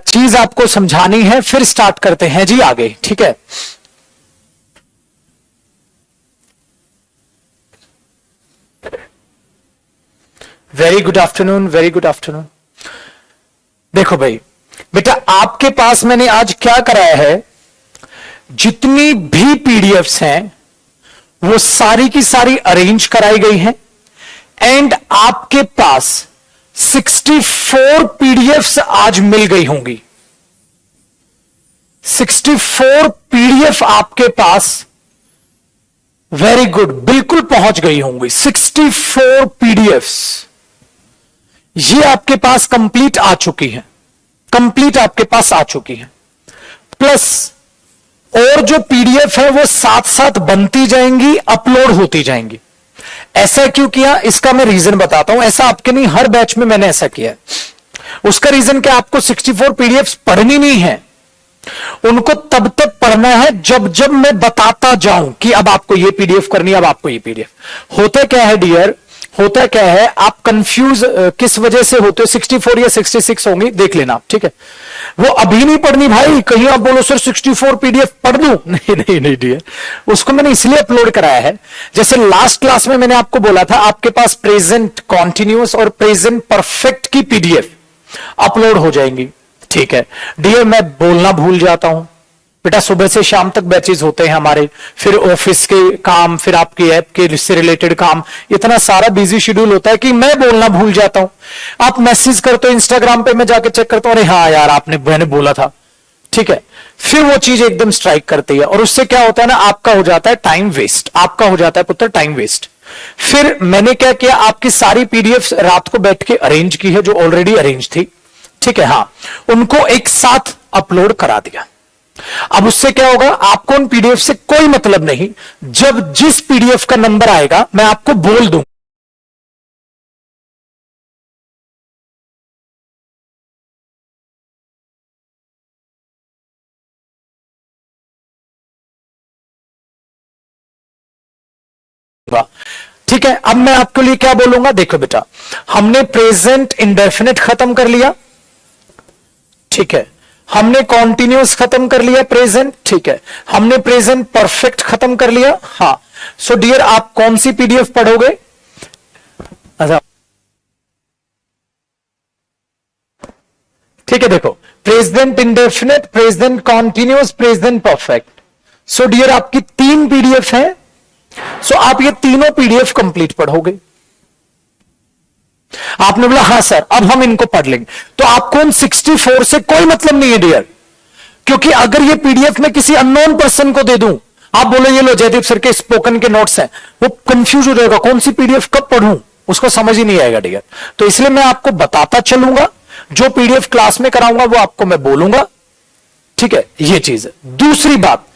चीज आपको समझानी है, फिर स्टार्ट करते हैं जी आगे, ठीक है। Very good afternoon, very good afternoon. देखो भाई बेटा, आपके पास मैंने आज क्या कराया है, जितनी भी पीडीएफ्स हैं वो सारी की सारी अरेंज कराई गई हैं, एंड आपके पास 64 पीडीएफ्स आज मिल गई होंगी। 64 पीडीएफ आपके पास, वेरी गुड, बिल्कुल पहुंच गई होंगी। 64 पीडीएफ्स ये आपके पास कंप्लीट आ चुकी है, कंप्लीट आपके पास आ चुकी है। प्लस और जो पीडीएफ है वो साथ साथ बनती जाएंगी, अपलोड होती जाएंगी। ऐसा क्यों किया, इसका मैं रीजन बताता हूं। ऐसा आपके नहीं, हर बैच में मैंने ऐसा किया है। उसका रीजन क्या, आपको 64 पीडीएफ पढ़नी नहीं है, उनको तब तक पढ़ना है जब जब मैं बताता जाऊं कि अब आपको ये पीडीएफ करनी है, अब आपको ये पीडीएफ। होता क्या है डियर, होता क्या है, आप कंफ्यूज किस वजह से होते हो। 64 या 66 होंगी, देख लेना, ठीक है। वो अभी नहीं पढ़नी भाई, कहीं आप बोलो सर 64 पीडीएफ पढ़ दूं, नहीं नहीं नहीं डियर, उसको मैंने इसलिए अपलोड कराया है। जैसे लास्ट क्लास में मैंने आपको बोला था, आपके पास प्रेजेंट कॉन्टिन्यूअस और प्रेजेंट परफेक्ट की पीडीएफ अपलोड हो जाएंगी, ठीक है। डियर मैं बोलना भूल जाता हूं बेटा, सुबह से शाम तक बैचेज होते हैं हमारे, फिर ऑफिस के काम, फिर आपकी ऐप के से रिलेटेड काम, इतना सारा बिजी शेड्यूल होता है कि मैं बोलना भूल जाता हूं। आप मैसेज करते हो इंस्टाग्राम पे, मैं जाके चेक करता हूं, अरे हाँ यार मैंने बोला था, ठीक है। फिर वो चीज एकदम स्ट्राइक करती है, और उससे क्या होता है ना, आपका हो जाता है टाइम वेस्ट, आपका हो जाता है पुत्र टाइम वेस्ट। फिर मैंने क्या किया, आपकी सारी पीडीएफ रात को बैठ के अरेंज की है, जो ऑलरेडी अरेंज थी, ठीक है, हाँ, उनको एक साथ अपलोड करा दिया। अब उससे क्या होगा, आपको उन पीडीएफ से कोई मतलब नहीं, जब जिस पीडीएफ का नंबर आएगा मैं आपको बोल दूं, ठीक है। अब मैं आपके लिए क्या बोलूंगा, देखो बेटा, हमने प्रेजेंट इंडेफिनिट खत्म कर लिया, ठीक है, हमने कॉन्टिन्यूअस खत्म कर लिया प्रेजेंट, ठीक है, हमने प्रेजेंट परफेक्ट खत्म कर लिया, हाँ। सो डियर आप कौन सी पीडीएफ पढ़ोगे, अच्छा ठीक है, देखो, present indefinite, present continuous, present perfect. So dear आपकी 3 पीडीएफ है, सो आप ये तीनों पीडीएफ कंप्लीट पढ़ोगे। आपने बोला हाँ सर अब हम इनको पढ़ लेंगे, तो आपको उन 64 से कोई मतलब नहीं है डियर, क्योंकि अगर ये पीडीएफ मैं किसी अननोन पर्सन को दे दूं, आप बोलो ये लो जयदीप सर के स्पोकन के नोट्स हैं, वो कंफ्यूज हो जाएगा, कौन सी पीडीएफ कब पढ़ूं, उसको समझ ही नहीं आएगा डियर। तो इसलिए मैं आपको बताता चलूंगा, जो पीडीएफ क्लास में कराऊंगा वो आपको मैं बोलूंगा, ठीक है, ये चीज है। दूसरी बात,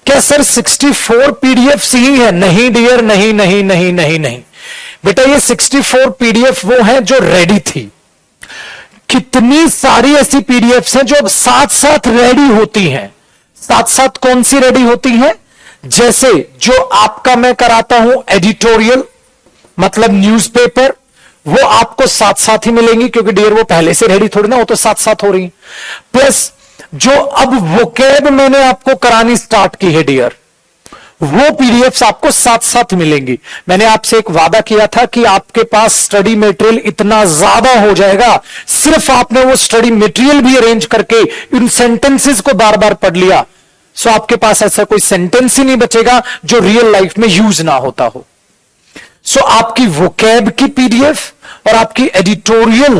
क्या सर 64 पीडीएफ ही है, नहीं डियर, नहीं नहीं नहीं नहीं नहीं बेटा, ये 64 पीडीएफ वो है जो रेडी थी। कितनी सारी ऐसी पीडीएफ हैं जो अब साथ साथ रेडी होती हैं। साथ साथ कौन सी रेडी होती हैं, जैसे जो आपका मैं कराता हूं एडिटोरियल, मतलब न्यूज़पेपर, वो आपको साथ साथ ही मिलेंगी, क्योंकि डियर वो पहले से रेडी थोड़ी ना, वो तो साथ साथ हो रही है। प्लस जो अब वोकैब मैंने आपको करानी स्टार्ट की है डियर, वो पीडीएफ्स आपको साथ साथ मिलेंगी। मैंने आपसे एक वादा किया था कि आपके पास स्टडी मटेरियल इतना ज्यादा हो जाएगा, सिर्फ आपने वो स्टडी मटेरियल भी अरेंज करके इन सेंटेंसेस को बार बार पढ़ लिया, सो आपके पास ऐसा कोई सेंटेंस ही नहीं बचेगा जो रियल लाइफ में यूज ना होता हो। सो आपकी वोकैब की पीडीएफ और आपकी एडिटोरियल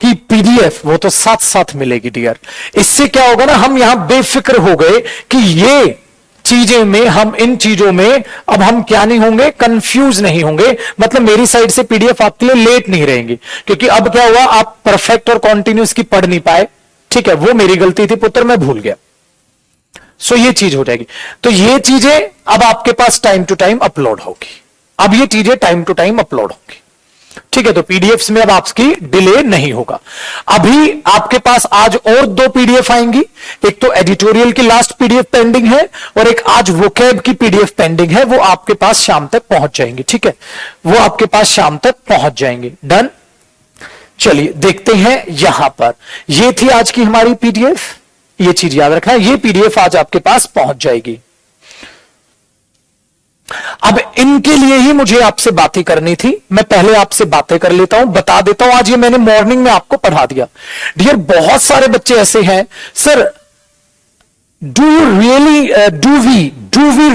की पीडीएफ वो तो साथ साथ मिलेगी डियर। इससे क्या होगा ना, हम यहां बेफिक्र हो गए कि ये चीजें में, हम इन चीजों में अब हम क्या नहीं होंगे, कंफ्यूज नहीं होंगे, मतलब मेरी साइड से पीडीएफ आपके लिए लेट नहीं रहेंगी, क्योंकि अब क्या हुआ, आप परफेक्ट और कॉन्टिन्यूस की पढ़ नहीं पाए, ठीक है, वो मेरी गलती थी पुत्र, मैं भूल गया। सो ये चीज हो जाएगी, तो ये चीजें अब आपके पास टाइम टू टाइम अपलोड होगी, अब ये चीजें टाइम टू टाइम अपलोड होगी, ठीक है। तो पीडीएफ में अब आपकी डिले नहीं होगा। अभी आपके पास आज और 2 पीडीएफ आएंगी, एक तो एडिटोरियल की लास्ट पीडीएफ पेंडिंग है, और एक आज वोकैब की पीडीएफ पेंडिंग है, वो आपके पास शाम तक पहुंच जाएंगी, ठीक है, वो आपके पास शाम तक पहुंच जाएंगे। डन, चलिए देखते हैं यहां पर। ये थी आज की हमारी पीडीएफ, ये चीज याद रखना, ये पीडीएफ आज आपके पास पहुंच जाएगी। अब इनके लिए ही मुझे आपसे बातें करनी थी, मैं पहले आपसे बातें कर लेता हूं, बता देता हूं। आज ये मैंने मॉर्निंग में आपको पढ़ा दिया। डियर, बहुत सारे बच्चे ऐसे हैं, sir do we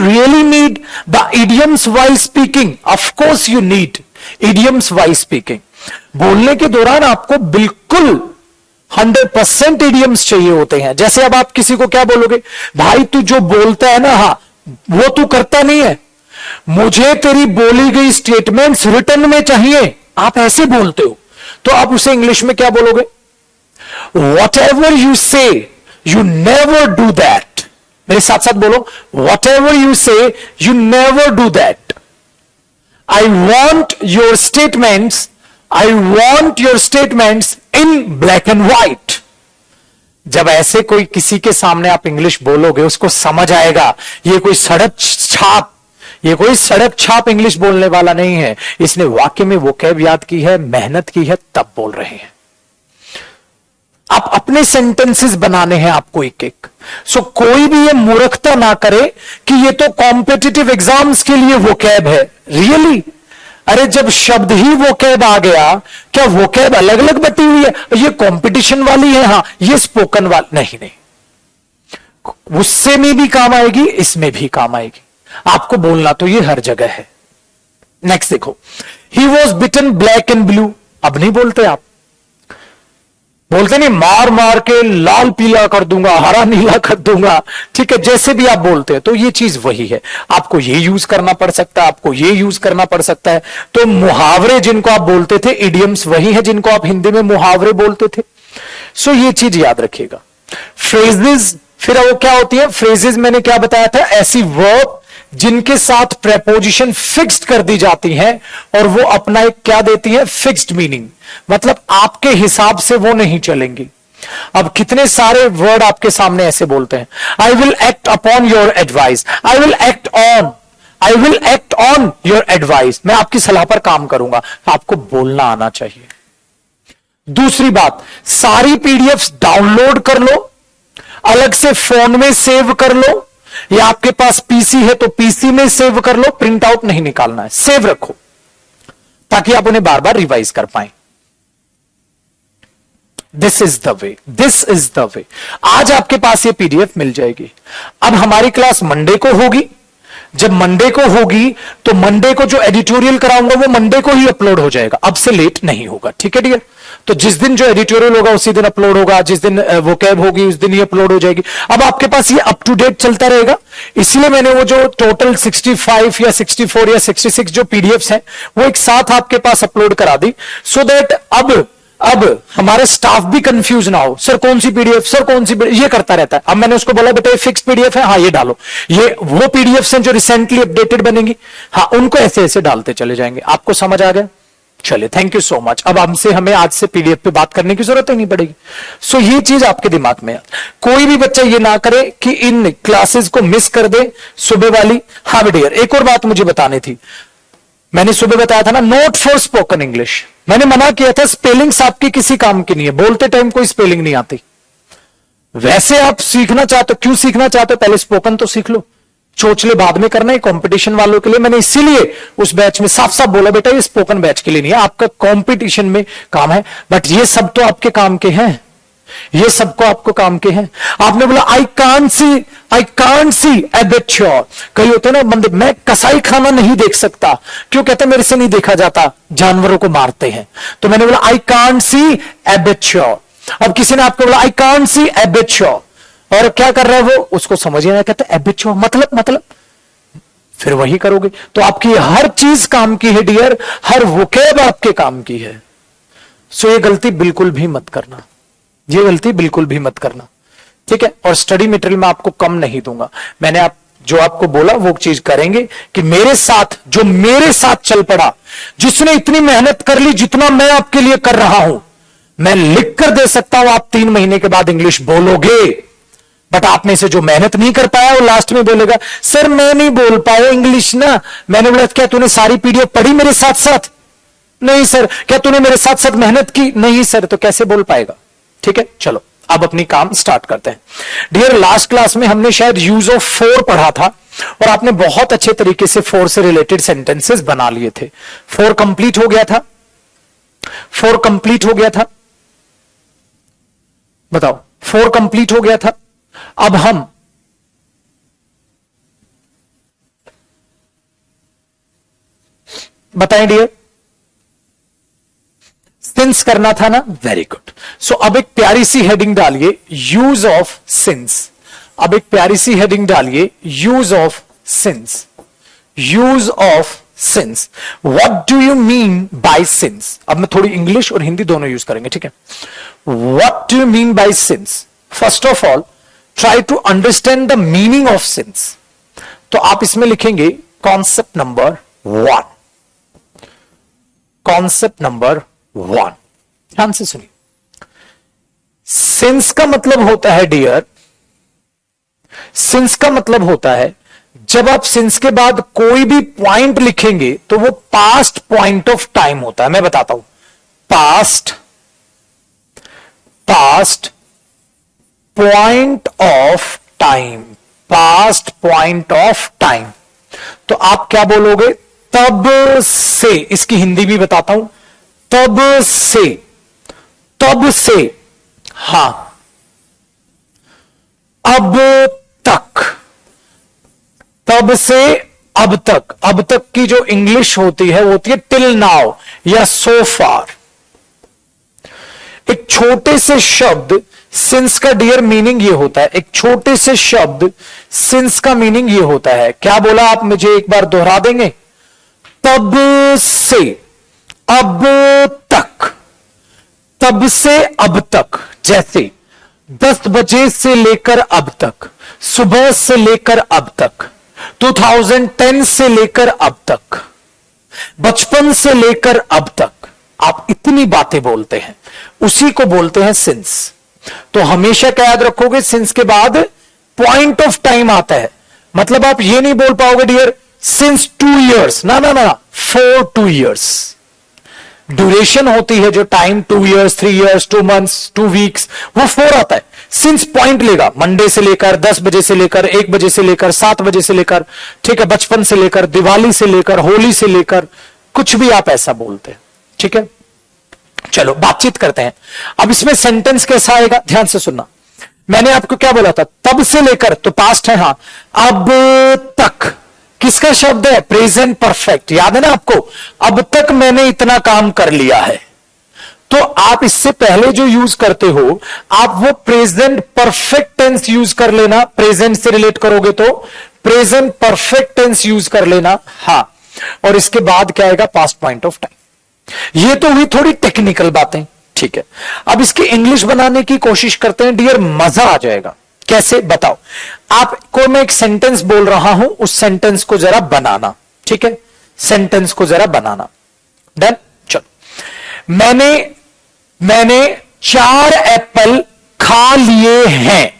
really need the idioms while speaking? Of course you need idioms while speaking. बोलने के दौरान आपको बिल्कुल 100% idioms चाहिए होते हैं। जैसे अब आप किसी को क्या बोलोगे, भाई तू जो बोलता है ना, हाँ वो तू करता नहीं है, मुझे तेरी बोली गई स्टेटमेंट्स रिटर्न में चाहिए, आप ऐसे बोलते हो, तो आप उसे इंग्लिश में क्या बोलोगे? Whatever you say, you never do that. मेरे साथ साथ बोलो, whatever you say, you never do that. I want your statements in black and white. जब ऐसे कोई किसी के सामने आप इंग्लिश बोलोगे, उसको समझ आएगा ये कोई सड़क छाप इंग्लिश बोलने वाला नहीं है, इसने वाक्य में वोकैब याद की है, मेहनत की है, तब बोल रहे हैं। आप अपने सेंटेंसेस बनाने हैं आपको एक एक। सो कोई भी ये मूर्खता ना करे कि ये तो कॉम्पिटिटिव एग्जाम्स के लिए वोकैब है। रियली? अरे जब शब्द ही वोकैब आ गया, क्या वोकैब अलग अलग बटी हुई है, ये कंपटीशन वाली है, हाँ ये स्पोकन वाली नहीं, उससे में भी काम आएगी, इसमें भी काम आएगी। आपको बोलना तो ये हर जगह है। नेक्स्ट देखो, he was beaten black and blue. अब नहीं बोलते, आप बोलते नहीं मार मार के लाल पीला कर दूंगा, हरा नीला कर दूंगा, ठीक है, जैसे भी आप बोलते हैं, तो ये चीज वही है। आपको ये यूज करना पड़ सकता है, आपको ये यूज करना पड़ सकता है। तो मुहावरे जिनको आप बोलते थे, इडियम्स वही है जिनको आप हिंदी में मुहावरे बोलते थे। सो ये चीज याद रखिएगा। फ्रेजेस, फिर वो क्या होती है? फ्रेजेस मैंने क्या बताया था? ऐसी वर्ब जिनके साथ प्रेपोजिशन फिक्स्ड कर दी जाती है और वो अपना एक क्या देती है? फिक्स्ड मीनिंग, मतलब आपके हिसाब से वो नहीं चलेंगी। अब कितने सारे वर्ड आपके सामने ऐसे बोलते हैं, I will act upon your advice, I will act on your advice, मैं आपकी सलाह पर काम करूंगा। आपको बोलना आना चाहिए। दूसरी बात, सारी पीडीएफ डाउनलोड कर लो, अलग से फोन में सेव कर लो, या आपके पास पीसी है तो पीसी में सेव कर लो, प्रिंट आउट नहीं निकालना है, सेव रखो ताकि आप उन्हें बार बार रिवाइज कर पाएं। This is the way. आज आपके पास ये पीडीएफ मिल जाएगी। अब हमारी क्लास मंडे को होगी। जब मंडे को होगी तो मंडे को जो एडिटोरियल कराऊंगा वो मंडे को ही अपलोड हो जाएगा, अब से लेट नहीं होगा, ठीक है डियर? तो जिस दिन जो एडिटोरियल होगा उसी दिन अपलोड होगा, जिस दिन वोकैब होगी उस दिन ही अपलोड हो जाएगी। अब आपके पास ये अप टू डेट चलता रहेगा, इसलिए मैंने वो जो टोटल 65 या 64 या 66 जो पीडीएफ्स हैं वो एक साथ आपके पास अपलोड करा दी, सो दैट अब हमारे स्टाफ भी कंफ्यूज ना हो, सर कौन सी पीडीएफ, सर कौन सी पीडीएफ, ये करता रहता है। अब मैंने उसको बोला बेटा ये फिक्स पीडीएफ है, हाँ ये डालो, ये वो पीडीएफ हैं जो रिसेंटली अपडेटेड बनेंगी, हाँ उनको ऐसे ऐसे डालते चले जाएंगे। आपको समझ आ गया? चलिए, थैंक यू सो मच। अब हमें आज से पीडीएफ पे बात करने की जरूरत ही नहीं पड़ेगी। सो ये चीज आपके दिमाग में है। कोई भी बच्चा ये ना करे कि इन क्लासेस को मिस कर दे, सुबह वाली। हाँ डियर, एक और बात मुझे बतानी थी। मैंने सुबह बताया था ना, नोट फॉर स्पोकन इंग्लिश, मैंने मना किया था स्पेलिंग्स आपकी किसी काम की नहीं है, बोलते टाइम कोई स्पेलिंग नहीं आती। वैसे आप सीखना चाहते हो, क्यों सीखना चाहते हो? पहले स्पोकन तो सीख लो, चोचले बाद में करना है कंपटीशन वालों के लिए। मैंने इसीलिए उस बैच में साफ साफ बोला बेटा ये स्पोकन बैच के लिए नहीं है, आपका कंपटीशन में काम है। बट ये सब तो आपके काम के हैं, ये सबको आपको काम के हैं। आपने बोला I can't see A bit sure. कई होते हैं ना बंदे, मैं कसाई खाना नहीं देख सकता, क्यों? कहते मेरे से नहीं देखा जाता, जानवरों को मारते हैं। तो मैंने बोला I can't see A bit sure. अब किसी ने आपको बोला I can't see A bit sure, और क्या कर रहा है वो, उसको समझ नहीं आया, कहते ए बिट श्योर मतलब फिर वही करोगे। तो आपकी हर चीज काम की है डियर, हर वोकैब आपके काम की है। सो ये गलती बिल्कुल भी मत करना, ये गलती बिल्कुल भी मत करना, ठीक है? और स्टडी मटेरियल में आपको कम नहीं दूंगा। मैंने जो आपको बोला वो चीज करेंगे कि मेरे साथ चल पड़ा, जिसने इतनी मेहनत कर ली जितना मैं आपके लिए कर रहा हूं, मैं लिख कर दे सकता हूं आप 3 महीने के बाद इंग्लिश बोलोगे। बट आप में से जो मेहनत नहीं कर पाया वो लास्ट में बोलेगा सर मैं नहीं बोल पाया इंग्लिश ना। मैंने बोला क्या तूने सारी पीडीएफ पढ़ी मेरे साथ साथ? नहीं सर, क्या तूने मेरे साथ साथ मेहनत की? नहीं सर, तो कैसे बोल पाएगा? ठीक है, चलो अब अपनी काम स्टार्ट करते हैं। डियर, लास्ट क्लास में हमने शायद यूज ऑफ फोर पढ़ा था और आपने बहुत अच्छे तरीके से फोर से रिलेटेड सेंटेंसेस बना लिए थे। फोर कंप्लीट हो गया था, फोर कंप्लीट हो गया था, बताओ, फोर कंप्लीट हो गया था। अब हम बताएं डियर, सिंस करना था ना, वेरी गुड। सो अब एक प्यारी सी हेडिंग डालिए, यूज ऑफ सिंस। अब एक प्यारी सी हेडिंग डालिए, use of since, use of since. What do you mean by since? अब मैं थोड़ी इंग्लिश और हिंदी दोनों यूज करेंगे, ठीक है। What do you mean by since? First of all try to understand the meaning of since. तो आप इसमें लिखेंगे कॉन्सेप्ट नंबर 1, कॉन्सेप्ट नंबर 1, ध्यान से सुनिए। सिंस का मतलब होता है डियर, सिंस का मतलब होता है जब आप सिंस के बाद कोई भी पॉइंट लिखेंगे तो वो पास्ट पॉइंट ऑफ टाइम होता है। मैं बताता हूं, past point of time, past point of time. तो आप क्या बोलोगे? तब से, इसकी हिंदी भी बताता हूं, तब से, तब से, हां, अब तक, तब से अब तक। अब तक की जो इंग्लिश होती है वो होती है टिल नाउ या सो फार। एक छोटे से शब्द सिंस का डियर मीनिंग ये होता है, एक छोटे से शब्द सिंस का मीनिंग ये होता है, क्या बोला आप मुझे एक बार दोहरा देंगे? तब से अब तक, तब से अब तक। जैसे 10 बजे से लेकर अब तक, सुबह से लेकर अब तक, 2010 से लेकर अब तक, बचपन से लेकर अब तक। आप इतनी बातें बोलते हैं, उसी को बोलते हैं सिंस। तो हमेशा क्या याद रखोगे? सिंस के बाद पॉइंट ऑफ टाइम आता है। मतलब आप ये नहीं बोल पाओगे डियर सिंस 2 years, ना ना ना, फॉर 2 years। ड्यूरेशन होती है जो time, 2 years, 3 years, 2 months, 2 weeks, वो 4 आता है। सिंस पॉइंट लेगा, मंडे से लेकर, 10 बजे से लेकर, 1 बजे से लेकर, 7 बजे से लेकर, ठीक है, बचपन से लेकर, दिवाली से लेकर, होली से लेकर, कुछ भी आप ऐसा बोलते हैं, ठीक है। चलो बातचीत करते हैं। अब इसमें सेंटेंस कैसा आएगा, ध्यान से सुनना। मैंने आपको क्या बोला था? तब से लेकर, तो पास्ट है, हां। अब तक किसका शब्द है? प्रेजेंट परफेक्ट, याद है ना आपको? अब तक मैंने इतना काम कर लिया है। तो आप इससे पहले जो यूज करते हो, आप वो प्रेजेंट परफेक्ट टेंस यूज कर लेना। प्रेजेंट से रिलेट करोगे तो प्रेजेंट परफेक्ट टेंस यूज कर लेना, हां। और इसके बाद क्या आएगा? Past point of time. ये तो हुई थोड़ी टेक्निकल बातें, ठीक है। अब इसकी इंग्लिश बनाने की कोशिश करते हैं डियर, मजा आ जाएगा। कैसे बताओ? आपको मैं एक सेंटेंस बोल रहा हूं, उस सेंटेंस को जरा बनाना, ठीक है। सेंटेंस को जरा बनाना, डन। चलो, मैंने 4 एप्पल खा लिए हैं।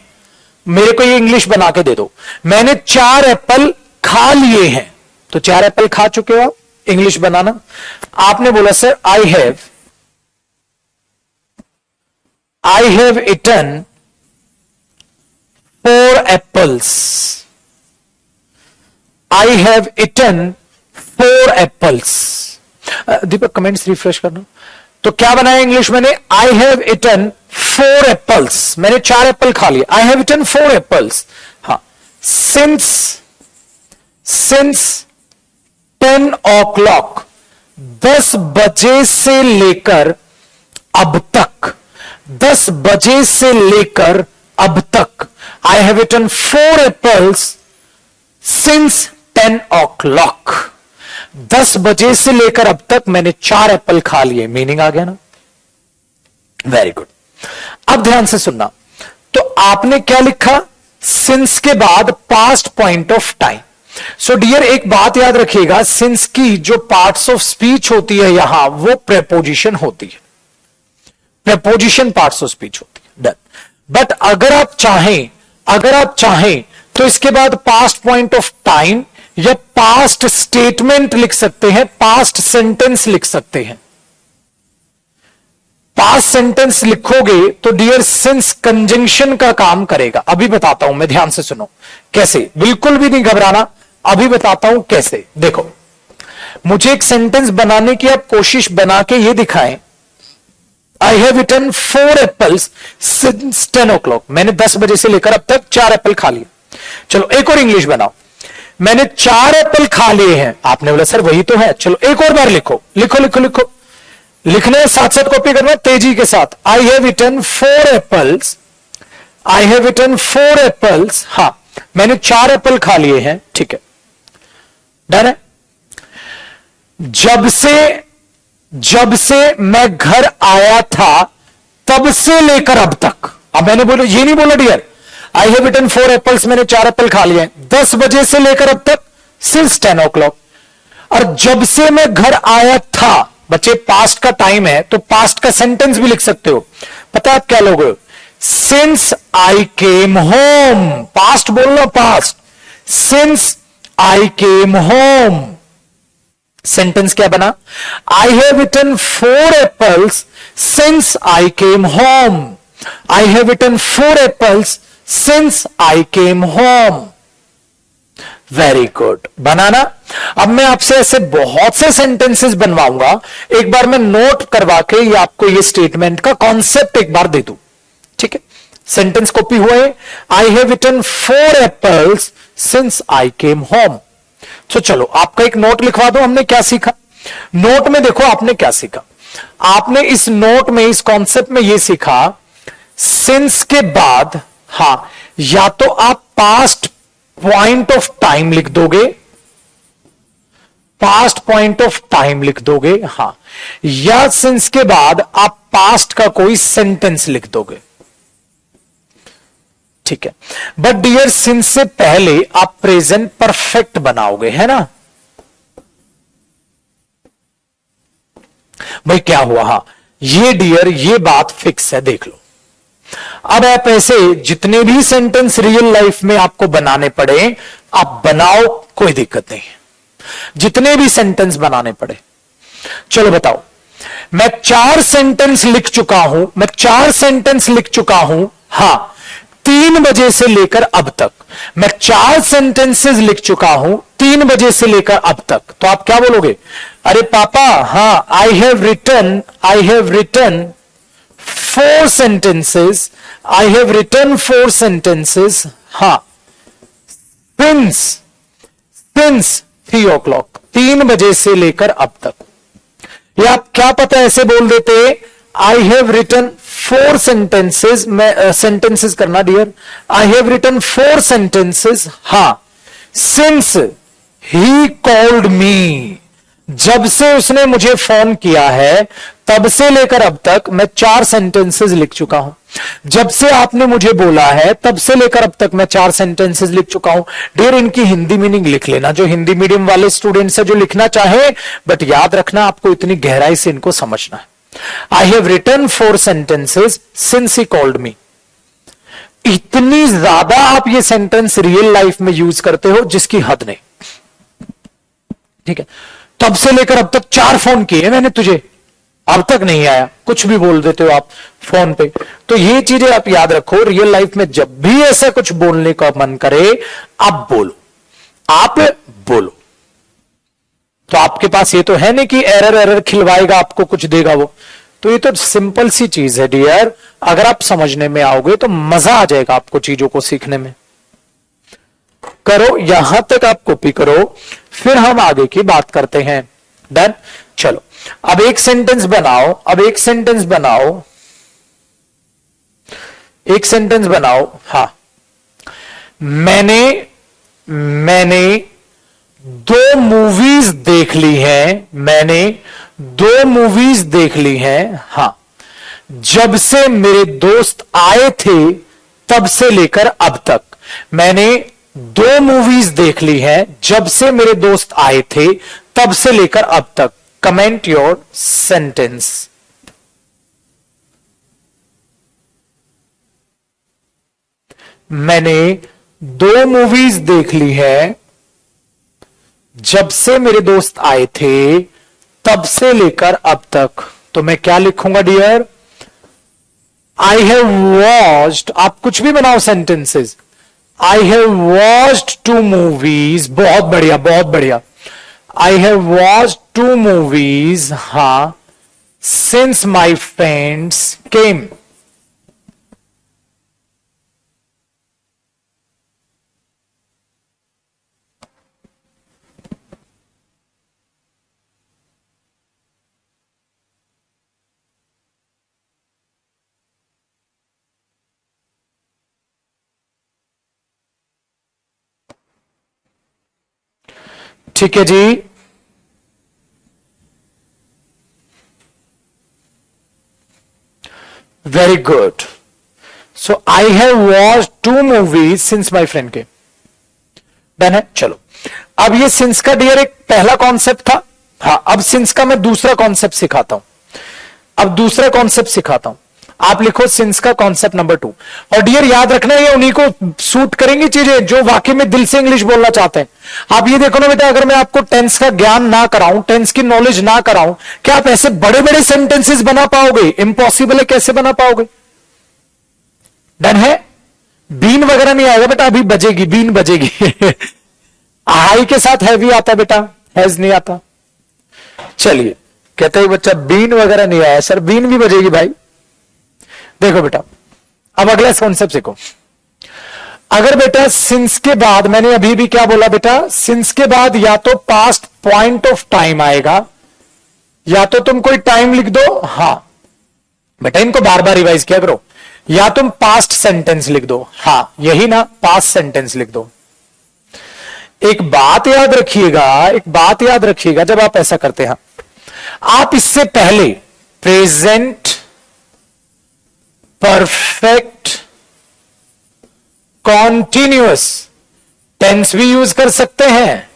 मेरे को ये इंग्लिश बना के दे दो। मैंने 4 एप्पल खा लिए हैं। तो 4 एप्पल खा चुके हो आप, इंग्लिश बनाना। आपने बोला sir I have eaten 4 apples. I have eaten 4 apples. Deepak comments refresh करना। तो क्या बनाया इंग्लिश मैंने? I have eaten 4 apples. मैंने 4 एप्पल खा लिए। I have eaten 4 apples. हाँ, since 10 o'clock, 10 बजे से लेकर अब तक, 10 बजे से लेकर अब तक, I have eaten 4 apples since 10 o'clock. 10 बजे से लेकर अब तक मैंने 4 एप्पल खा लिए। मीनिंग आ गया ना? Very good. अब ध्यान से सुनना। तो आपने क्या लिखा? सिंस के बाद past point of time. So dear, एक बात याद रखिएगा, सिंस की जो पार्ट्स ऑफ स्पीच होती है यहां, वो प्रेपोजिशन होती है। प्रेपोजिशन पार्ट्स ऑफ स्पीच होती है, डन। बट अगर आप चाहें तो इसके बाद पास्ट पॉइंट ऑफ टाइम या पास्ट स्टेटमेंट लिख सकते हैं, पास्ट सेंटेंस लिख सकते हैं। पास्ट सेंटेंस लिखोगे तो डियर सिंस कंजंक्शन का काम करेगा। अभी बताता हूं मैं, ध्यान से सुनो कैसे, बिल्कुल भी नहीं घबराना, अभी बताता हूं कैसे। देखो, मुझे एक सेंटेंस बनाने की आप कोशिश बना के ये दिखाएं, आई have eaten 4 apples since 10 o'clock। मैंने 10 बजे से लेकर अब तक 4 एप्पल खा लिए। चलो एक और इंग्लिश बनाओ, मैंने 4 एप्पल खा लिए हैं। आपने बोला सर वही तो है। चलो एक और बार लिखो, लिखो लिखो लिखो, लिखने साथ साथ कॉपी करना तेजी के साथ। आई have eaten 4 apples, I have eaten 4 apples. हां, मैंने 4 एप्पल खा लिए हैं। ठीक है, डन है। जब से मैं घर आया था तब से लेकर अब तक। अब मैंने बोला, ये नहीं बोला dear I have eaten 4 apples, मैंने 4 एप्पल खा लिए हैं 10 बजे से लेकर अब तक, सिंस 10 o'clock। और जब से मैं घर आया था, बच्चे पास्ट का टाइम है तो पास्ट का सेंटेंस भी लिख सकते हो। पता है आप क्या लोगे, since I came home, past बोलना, past, since I came home. Sentence क्या बना, I have eaten 4 apples since I came home, I have eaten 4 apples since I came home. Very good, बनाना। अब मैं आपसे ऐसे बहुत से सेंटेंसेस बनवाऊंगा, एक बार मैं नोट करवा के ये आपको ये स्टेटमेंट का कॉन्सेप्ट एक बार दे दूं। ठीक है, सेंटेंस कॉपी हुए, आई have eaten 4 apples since I came home. तो चलो आपका एक नोट लिखवा दो, हमने क्या सीखा। नोट में देखो आपने क्या सीखा, आपने इस नोट में, इस कॉन्सेप्ट में यह सीखा, सिंस के बाद हां, या तो आप पास्ट पॉइंट ऑफ टाइम लिख दोगे, पास्ट पॉइंट ऑफ टाइम लिख दोगे, हां, या सिंस के बाद आप पास्ट का कोई सेंटेंस लिख दोगे। ठीक है, बट डियर सिंस से पहले आप प्रेजेंट परफेक्ट बनाओगे, है ना भाई। क्या हुआ, हां, ये डियर ये बात फिक्स है, देख लो। अब आप ऐसे जितने भी सेंटेंस रियल लाइफ में आपको बनाने पड़े आप बनाओ, कोई दिक्कत नहीं है, जितने भी सेंटेंस बनाने पड़े। चलो बताओ, मैं 4 सेंटेंस लिख चुका हूं, मैं 4 सेंटेंस लिख चुका हूं, हां, 3 बजे से लेकर अब तक। मैं 4 सेंटेंसेस लिख चुका हूं 3 बजे से लेकर अब तक। तो आप क्या बोलोगे, अरे पापा, हां, I have written 4 sentences, I have written 4 sentences, हां, since 3 o'clock, 3 बजे से लेकर अब तक। या आप क्या पता ऐसे बोल देते, I have written 4 sentences, मैं sentences करना dear, I have written 4 sentences, हां, since he called me, जब से उसने मुझे फोन किया है तब से लेकर अब तक मैं 4 सेंटेंसेस लिख चुका हूं। जब से आपने मुझे बोला है तब से लेकर अब तक मैं 4 सेंटेंसेस लिख चुका हूं। डियर इनकी हिंदी मीनिंग लिख लेना, जो हिंदी मीडियम वाले स्टूडेंट्स है जो लिखना चाहे, बट याद रखना आपको इतनी गहराई से इनको समझना है। I have written 4 sentences since he called me. इतनी ज्यादा आप ये सेंटेंस रियल लाइफ में यूज करते हो जिसकी हद नहीं। ठीक है, तब से लेकर अब तक 4 फोन किए मैंने तुझे, अब तक नहीं आया, कुछ भी बोल देते हो आप फोन पे। तो ये चीजें आप याद रखो, रियल लाइफ में जब भी ऐसा कुछ बोलने का मन करे आप बोलो, आप बोलो। तो आपके पास ये तो है नहीं कि एरर खिलवाएगा आपको, कुछ देगा वो। तो ये तो सिंपल सी चीज है डियर, अगर आप समझने में आओगे तो मजा आ जाएगा आपको चीजों को सीखने में। करो, यहां तक आप कॉपी करो, फिर हम आगे की बात करते हैं। डन। चलो अब एक सेंटेंस बनाओ, अब एक सेंटेंस बनाओ, एक सेंटेंस बनाओ। हां, मैंने 2 मूवीज देख ली हैं, मैंने 2 मूवीज देख ली हैं। हां, जब से मेरे दोस्त आए थे तब से लेकर अब तक मैंने 2 मूवीज देख ली हैं, जब से मेरे दोस्त आए थे तब से लेकर अब तक। Comment your sentence. मैंने 2 मूवीज देख ली है, जब से मेरे दोस्त आए थे तब से लेकर अब तक। तो मैं क्या लिखूंगा डियर, आई हैव वॉच्ड, आप कुछ भी बनाओ sentences, I have watched 2 movies, बहुत बढ़िया बहुत बढ़िया, आई हैव वॉच्ड 2 मूवीज, हा, सिंस माई फ्रेंड्स केम। ठीक है जी, very good. So I have watch 2 movies since my friend came, done है। चलो अब ये सिंस का डियर एक पहला कॉन्सेप्ट था, हाँ अब सिंस का मैं दूसरा कॉन्सेप्ट सिखाता हूं, अब दूसरा कॉन्सेप्ट सिखाता हूं। आप लिखो सिंस का कॉन्सेप्ट नंबर 2, और डियर याद रखना ये उन्हीं को सूट करेंगी चीजें जो वाकई में दिल से इंग्लिश बोलना चाहते हैं। आप ये देखो ना बेटा, अगर मैं आपको टेंस का ज्ञान ना कराऊं, टेंस की नॉलेज ना कराऊं, क्या आप ऐसे बड़े बड़े सेंटेंसेस बना पाओगे? इम्पॉसिबल है, कैसे बना पाओगे? डन है। बीन वगैरह नहीं आएगा बेटा, अभी बजेगी बीन बजेगी हाई के साथ हैवी आता बेटा, हैज नहीं आता। चलिए, कहते हैं बच्चा बीन वगैरह नहीं आया सर, बीन भी बजेगी भाई। देखो बेटा, अब अगला कॉन्सेप्ट देखो। अगर बेटा सिंस के बाद, मैंने अभी भी क्या बोला बेटा, सिंस के बाद या तो पास्ट पॉइंट ऑफ टाइम आएगा, या तो तुम कोई टाइम लिख दो, हां बेटा इनको बार बार रिवाइज किया करो, या तुम पास्ट सेंटेंस लिख दो, हां यही ना, पास्ट सेंटेंस लिख दो। एक बात याद रखिएगा, एक बात याद रखिएगा, जब आप ऐसा करते हैं, आप इससे पहले प्रेजेंट परफेक्ट कॉन्टिन्यूअस टेंस भी यूज कर सकते हैं।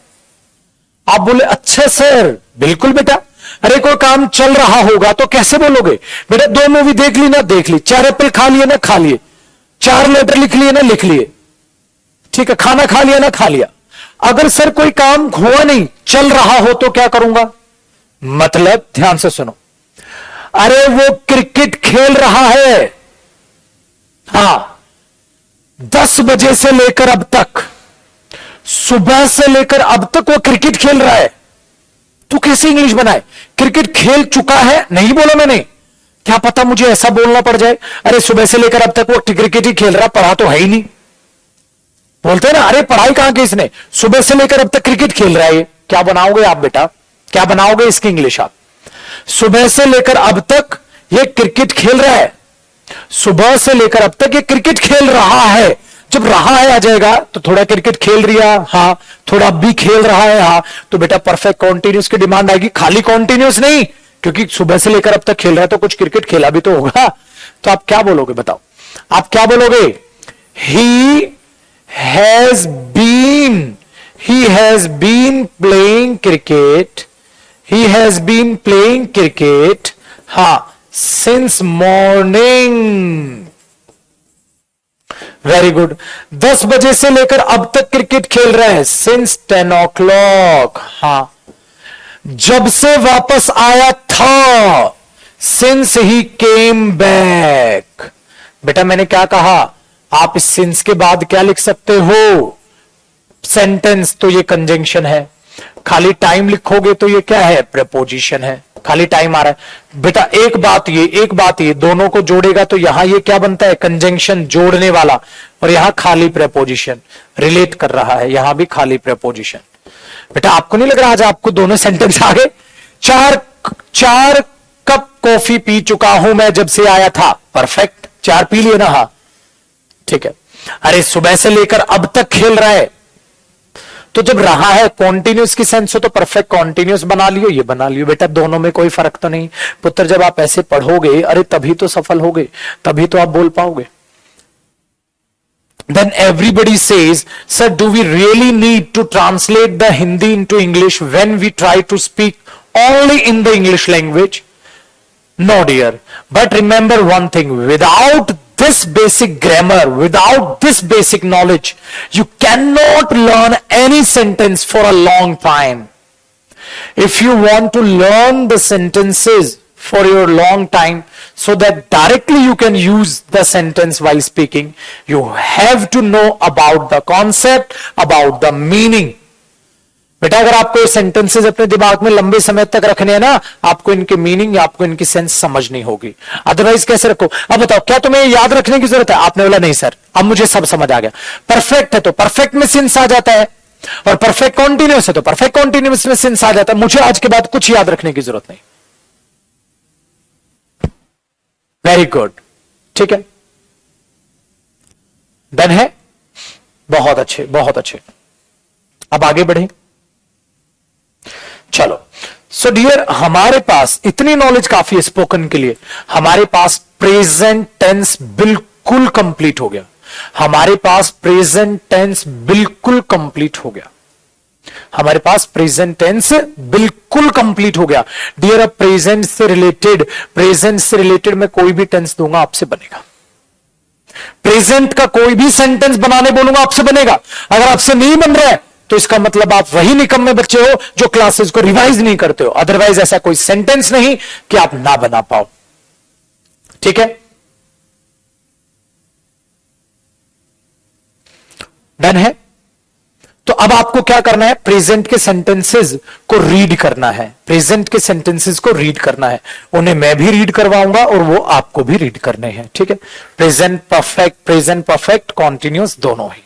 आप बोले अच्छा सर, बिल्कुल बेटा। अरे कोई काम चल रहा होगा तो कैसे बोलोगे बेटा, 2 मूवी देख ली ना देख ली, 4 एप्पल खा लिए ना खा लिए, 4 लेटर लिख लिए ना लिख लिए, ठीक है, खाना खा लिया ना खा लिया। अगर सर कोई काम हुआ नहीं, चल रहा हो तो क्या करूंगा? मतलब ध्यान से सुनो, अरे वो क्रिकेट खेल रहा है, हां 10 बजे से लेकर अब तक, सुबह से लेकर अब तक वो क्रिकेट खेल रहा है। तू कैसे इंग्लिश बनाए? क्रिकेट खेल चुका है नहीं बोला मैंने, क्या पता मुझे ऐसा बोलना पड़ जाए, अरे सुबह से लेकर अब तक वो क्रिकेट ही खेल रहा, पढ़ा तो है ही नहीं। बोलते हैं ना, अरे पढ़ाई कहां की इसने, सुबह से लेकर अब तक क्रिकेट खेल रहा है। क्या बनाओगे आप बेटा, क्या बनाओगे इसकी इंग्लिश आप? सुबह से लेकर अब तक ये क्रिकेट खेल रहा है, सुबह से लेकर अब तक ये क्रिकेट खेल रहा है। जब रहा है आ जाएगा तो थोड़ा क्रिकेट खेल रिया, हाँ थोड़ा भी खेल रहा है, हाँ तो बेटा परफेक्ट कॉन्टिन्यूस की डिमांड आएगी, खाली कॉन्टिन्यूस नहीं, क्योंकि सुबह से लेकर अब तक खेल रहा है तो कुछ क्रिकेट खेला भी तो होगा। तो आप क्या बोलोगे बताओ, आप क्या बोलोगे? He has been playing cricket, he has been playing cricket, हाँ सिंस मॉर्निंग। Very good. 10 बजे से लेकर अब तक क्रिकेट खेल रहा है, सिंस 10 o'clock। हां, जब से वापस आया था, सिंस ही केम बैक। बेटा मैंने क्या कहा, आप इस सिंस के बाद क्या लिख सकते हो? सेंटेंस, तो ये कंजंक्शन है। खाली टाइम लिखोगे तो ये क्या है? प्रेपोजिशन है। खाली टाइम आ रहा है बेटा, एक बात ये दोनों को जोड़ेगा तो यहां ये क्या बनता है? कंजंक्शन, जोड़ने वाला, और यहां खाली प्रेपोजिशन, रिलेट कर रहा है, यहां भी खाली प्रेपोजिशन। बेटा आपको नहीं लग रहा आज आपको दोनों सेंटेंस आ गए? 4 कप कॉफी पी चुका हूं मैं जब से आया था, परफेक्ट, 4 पी लिए ना, हाँ ठीक है। अरे सुबह से लेकर अब तक खेल रहा है, तो जब रहा है कॉन्टिन्यूस की सेंस हो तो परफेक्ट कॉन्टिन्यूस बना लियो, ये बना लियो। बेटा दोनों में कोई फर्क तो नहीं पुत्र, जब आप ऐसे पढ़ोगे अरे तभी तो सफल होगे, तभी तो आप बोल पाओगे। Then everybody says, sir, do we really need to translate the Hindi into English when we try to speak only in the English language? No, dear. But remember one thing, without this basic grammar, without this basic knowledge, you cannot learn any sentence for a long time. If you want to learn the sentences for your long time, so that directly you can use the sentence while speaking. You have to know about the concept, about the meaning. बेटा अगर आपको ये sentences अपने दिमाग में लंबे समय तक रखने हैं ना, आपको इनके मीनिंग या आपको इनकी सेंस समझनी होगी, अदरवाइज कैसे रखो। अब बताओ क्या तुम्हें याद रखने की जरूरत है? आपने बोला नहीं सर, अब मुझे सब समझ आ गया। परफेक्ट है तो परफेक्ट में सेंस आ जाता है, और परफेक्ट कॉन्टिन्यूस है तो परफेक्ट कॉन्टिन्यूस में सेंस आ जाता है। मुझे आज के बाद कुछ याद रखने की जरूरत नहीं। वेरी गुड, ठीक है, डन है, बहुत अच्छे बहुत अच्छे। अब आगे बढ़े, चलो। सो डियर, हमारे पास इतनी नॉलेज काफी है स्पोकन के लिए। हमारे पास प्रेजेंट टेंस बिल्कुल कंप्लीट हो गया, हमारे पास प्रेजेंट टेंस बिल्कुल कंप्लीट हो गया, हमारे पास प्रेजेंट टेंस बिल्कुल कंप्लीट हो गया। डियर, अब प्रेजेंट से रिलेटेड मैं कोई भी टेंस दूंगा आपसे बनेगा। प्रेजेंट का कोई भी सेंटेंस बनाने बोलूंगा आपसे बनेगा। अगर आपसे नहीं बन रहा है तो इसका मतलब आप वही निकम्मे बच्चे हो जो क्लासेस को रिवाइज नहीं करते हो। अदरवाइज ऐसा कोई सेंटेंस नहीं कि आप ना बना पाओ, ठीक है, डन है। तो अब आपको क्या करना है? प्रेजेंट के सेंटेंसेस को रीड करना है, प्रेजेंट के सेंटेंसेस को रीड करना है। उन्हें मैं भी रीड करवाऊंगा और वो आपको भी रीड करने हैं, ठीक है। प्रेजेंट परफेक्ट कॉन्टिन्यूस दोनों ही,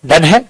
डन है।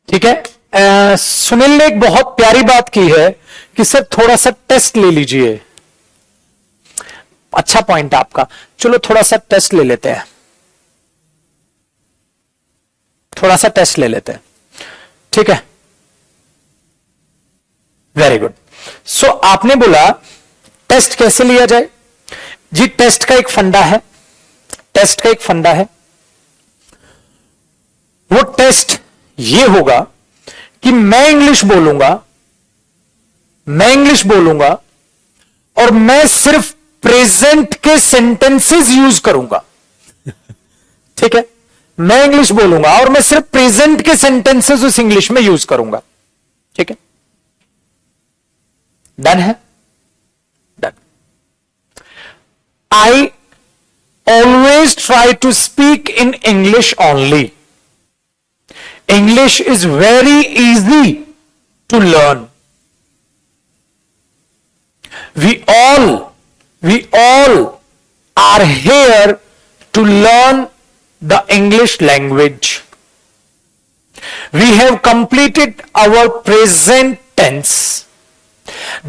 ठीक है। सुनील ने एक बहुत प्यारी बात की है कि सर थोड़ा सा टेस्ट ले लीजिए। अच्छा पॉइंट है आपका, चलो थोड़ा सा टेस्ट ले लेते हैं, थोड़ा सा टेस्ट ले लेते हैं, ठीक है, वेरी गुड। सो आपने बोला टेस्ट कैसे लिया जाए जी? टेस्ट का एक फंडा है, टेस्ट का एक फंडा है। वो टेस्ट ये होगा कि मैं इंग्लिश बोलूंगा और मैं सिर्फ प्रेजेंट के सेंटेंसेस यूज करूंगा, ठीक है। मैं इंग्लिश बोलूंगा और मैं सिर्फ प्रेजेंट के सेंटेंसेस उस इंग्लिश में यूज करूंगा, ठीक है, डन है, done. I always try to speak in English only. English is very easy to learn. We all are here to learn the English language. We have completed our present tense.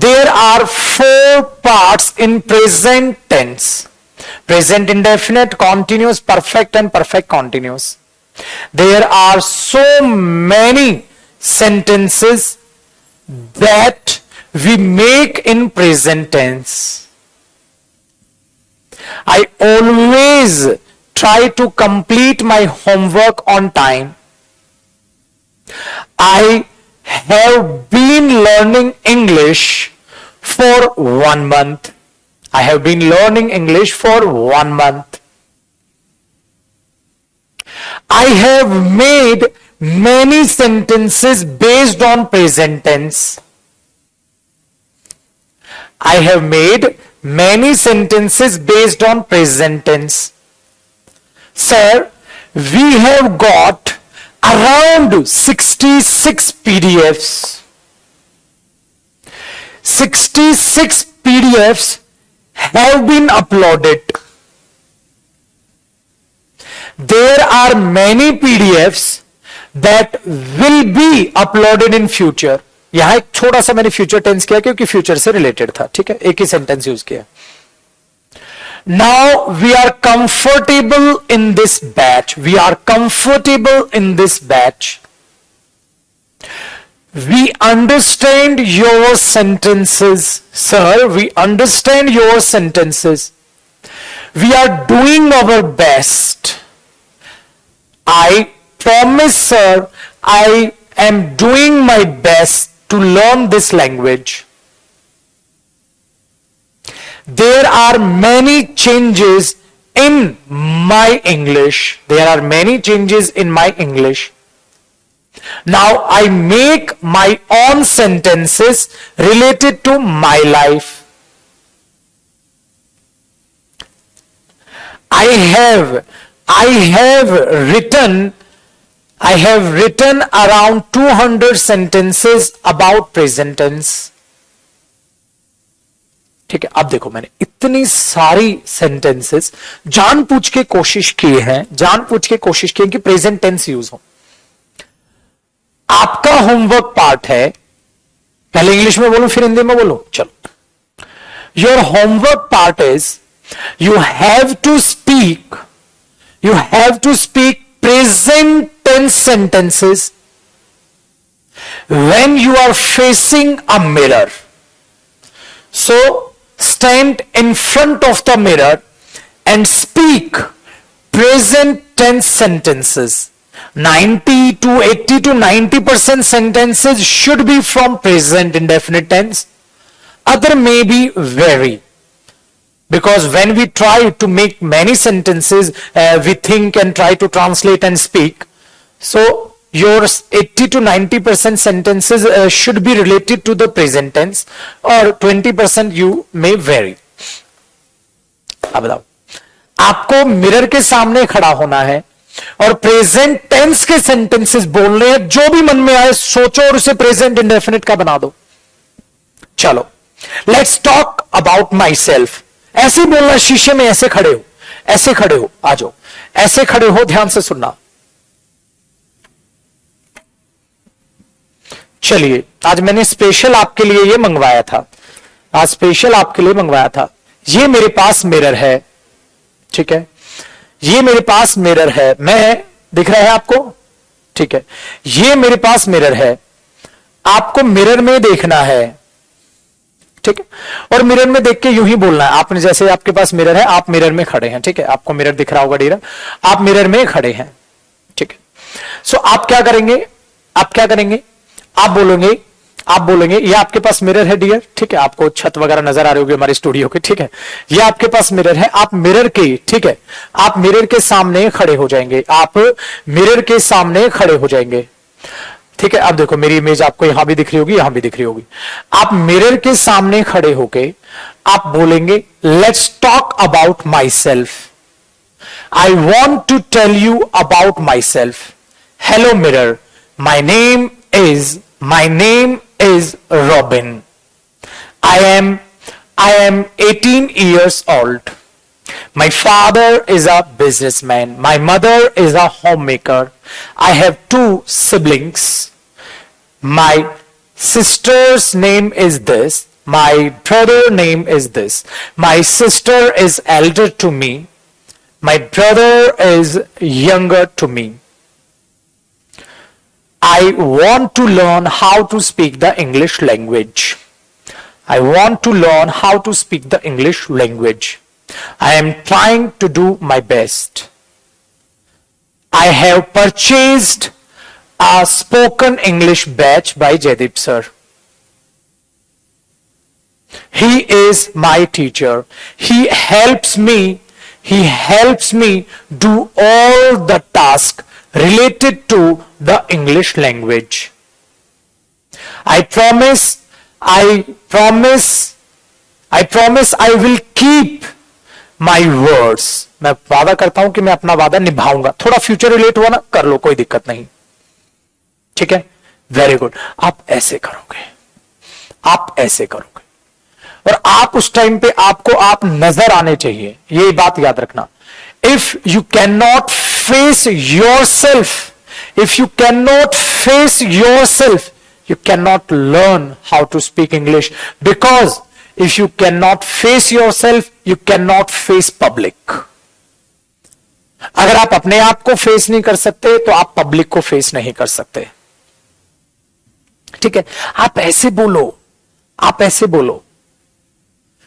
There are 4 parts in present tense: present indefinite, continuous, perfect and perfect continuous. There are so many sentences that we make in present tense. I always try to complete my homework on time. I have been learning English for 1 month. I have been learning English for 1 month. I have made many sentences based on present tense. I have made many sentences based on present tense. Sir, we have got around 66 PDFs. 66 PDFs have been uploaded. There are many PDFs that will be uploaded in future. यहां एक छोटा सा मैंने future tense किया क्योंकि future से related था, ठीक है, एक ही सेंटेंस यूज किया। Now we are comfortable in this batch. We are comfortable in this batch. We understand your sentences, sir. We understand your sentences. We are doing our best. I promise, sir, I am doing my best to learn this language. There are many changes in my English. There are many changes in my English. Now I make my own sentences related to my life. I have written around 200 sentences about present tense. ठीक है, अब देखो मैंने इतनी सारी sentences जानबूझ के कोशिश की है कि प्रेजेंट टेंस यूज हो. आपका होमवर्क पार्ट है, पहले इंग्लिश में बोलूं फिर हिंदी में बोलूं, चलो. Your homework part is you have to speak present tense sentences when you are facing a mirror. So stand in front of the mirror and speak present tense sentences. 80 to 90% sentences should be from present indefinite tense. Other may be vary. Because when we try to make many sentences, we think and try to translate and speak. So your 80 to 90% sentences should be related to the present tense, or 20% you may vary. अब बताओ, आपको mirror के सामने खड़ा होना है और present tense के सेंटेंसेस बोलने हैं. जो भी मन में आए सोचो और उसे प्रेजेंट इंडेफिनिट का बना दो. चलो, let's talk about my self. ऐसे बोलना, शीशे में ऐसे खड़े हो, आ जाओ, ऐसे खड़े हो, ध्यान से सुनना. चलिए, आज मैंने स्पेशल आपके लिए ये मंगवाया था. ये मेरे पास मिरर है, ठीक है, ये मेरे पास मिरर है. मैं दिख रहा है आपको, ठीक है, ये मेरे पास मिरर है. आपको मिरर में देखना है, ठीक है, और मिरर में देख के यूं ही बोलना है. आपने जैसे आपके पास मिरर है, आप मिरर में खड़े हैं, ठीक है, आपको मिरर दिख रहा होगा डीरा, आप मिरर में खड़े हैं, ठीक है. सो आप क्या करेंगे, आप बोलेंगे ये आपके पास मिरर है डियर, ठीक है, आपको छत वगैरह नजर आ रही होगी हमारे स्टूडियो के, ठीक है, ये आपके पास मिरर है. आप मिरर के, ठीक है, आप मिरर के सामने खड़े हो जाएंगे, ठीक है. अब देखो मेरी इमेज आपको यहां भी दिख रही होगी, यहां भी दिख रही होगी. आप मिरर के सामने खड़े होके आप बोलेंगे, let's talk about myself. I want to tell you about myself. Hello mirror, my name is Robin. I am 18 years old. My father is a businessman. My mother is a homemaker. I have 2 siblings. My sister's name is this. My brother's name is this. My sister is elder to me. My brother is younger to me. I want to learn how to speak the English language. I am trying to do my best. I have purchased a spoken English batch by Jaideep sir. He is my teacher. He helps me do all the tasks related to the English language. I promise I will keep my words. मैं वादा करता हूं कि मैं अपना वादा निभाऊंगा. थोड़ा future relate हुआ ना, कर लो, कोई दिक्कत नहीं, ठीक है, वेरी गुड. आप ऐसे करोगे, और आप उस टाइम पे आप नजर आने चाहिए. ये बात याद रखना. If you cannot face yourself, you cannot learn how to speak English, because If you cannot face yourself, you cannot face public. अगर आप अपने आप को फेस नहीं कर सकते तो आप पब्लिक को फेस नहीं कर सकते. ठीक है, आप ऐसे बोलो, आप ऐसे बोलो.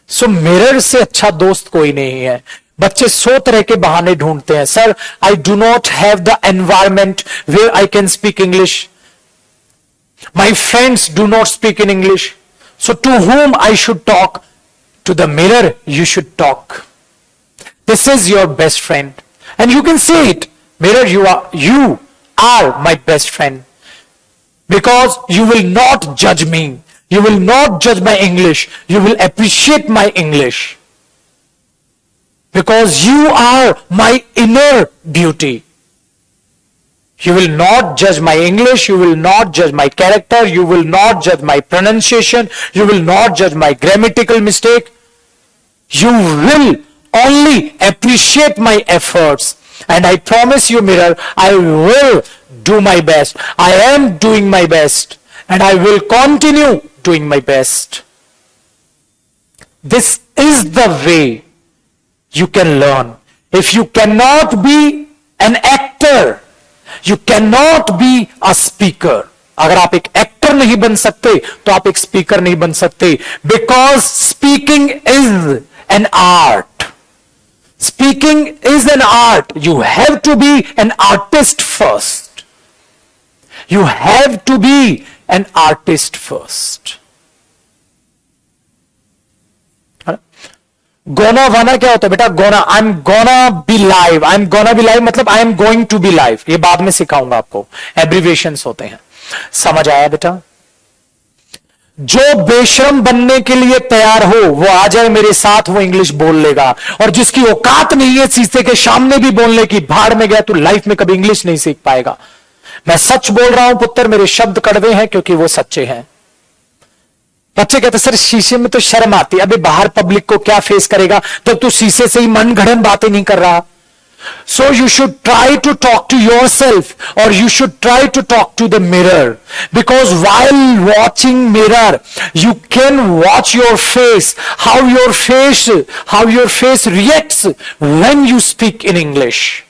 सो मिरर से अच्छा दोस्त कोई नहीं है. बच्चे 100 तरह के बहाने ढूंढते हैं. Sir, I do not have the environment where I can speak English. My friends do not speak in English. So to whom I should talk? To the mirror you should talk. This is your best friend. And you can say it. Mirror, you are my best friend. Because you will not judge me. You will not judge my English. You will appreciate my English. Because you are my inner beauty. You will not judge my English. You will not judge my character. You will not judge my pronunciation. You will not judge my grammatical mistake. You will only appreciate my efforts. And I promise you, mirror, I will do my best. I am doing my best. And I will continue doing my best. This is the way you can learn. If you cannot be an actor, you cannot be a speaker. अगर आप एक actor नहीं बन सकते तो आप एक speaker नहीं बन सकते. Because speaking is an art. Speaking is an art. You have to be an artist first. You have to be an artist first. Gonna wanna क्या होता है बेटा? Gonna, I am gonna be live. I am gonna be live मतलब I am going to be live. ये बाद में सिखाऊंगा आपको. एब्रीविएशंस होते हैं. समझ आया बेटा? जो बेशरम बनने के लिए तैयार हो वो आ जाए मेरे साथ, वो इंग्लिश बोल लेगा. और जिसकी औकात नहीं है शीशे के सामने भी बोलने की, भाड़ में गया तो लाइफ में कभी इंग्लिश नहीं सीख पाएगा. मैं सच बोल रहा हूं पुत्र, मेरे शब्द कड़वे हैं क्योंकि वो सच्चे हैं. बच्चे कहते सर शीशे में तो शर्म आती है. अबे बाहर पब्लिक को क्या फेस करेगा जब तू शीशे से ही मन गढ़ंत बातें नहीं कर रहा. So you should try to talk to yourself, or you should try to talk to the mirror, because while watching mirror you can watch your face, how your face reacts when you speak in English,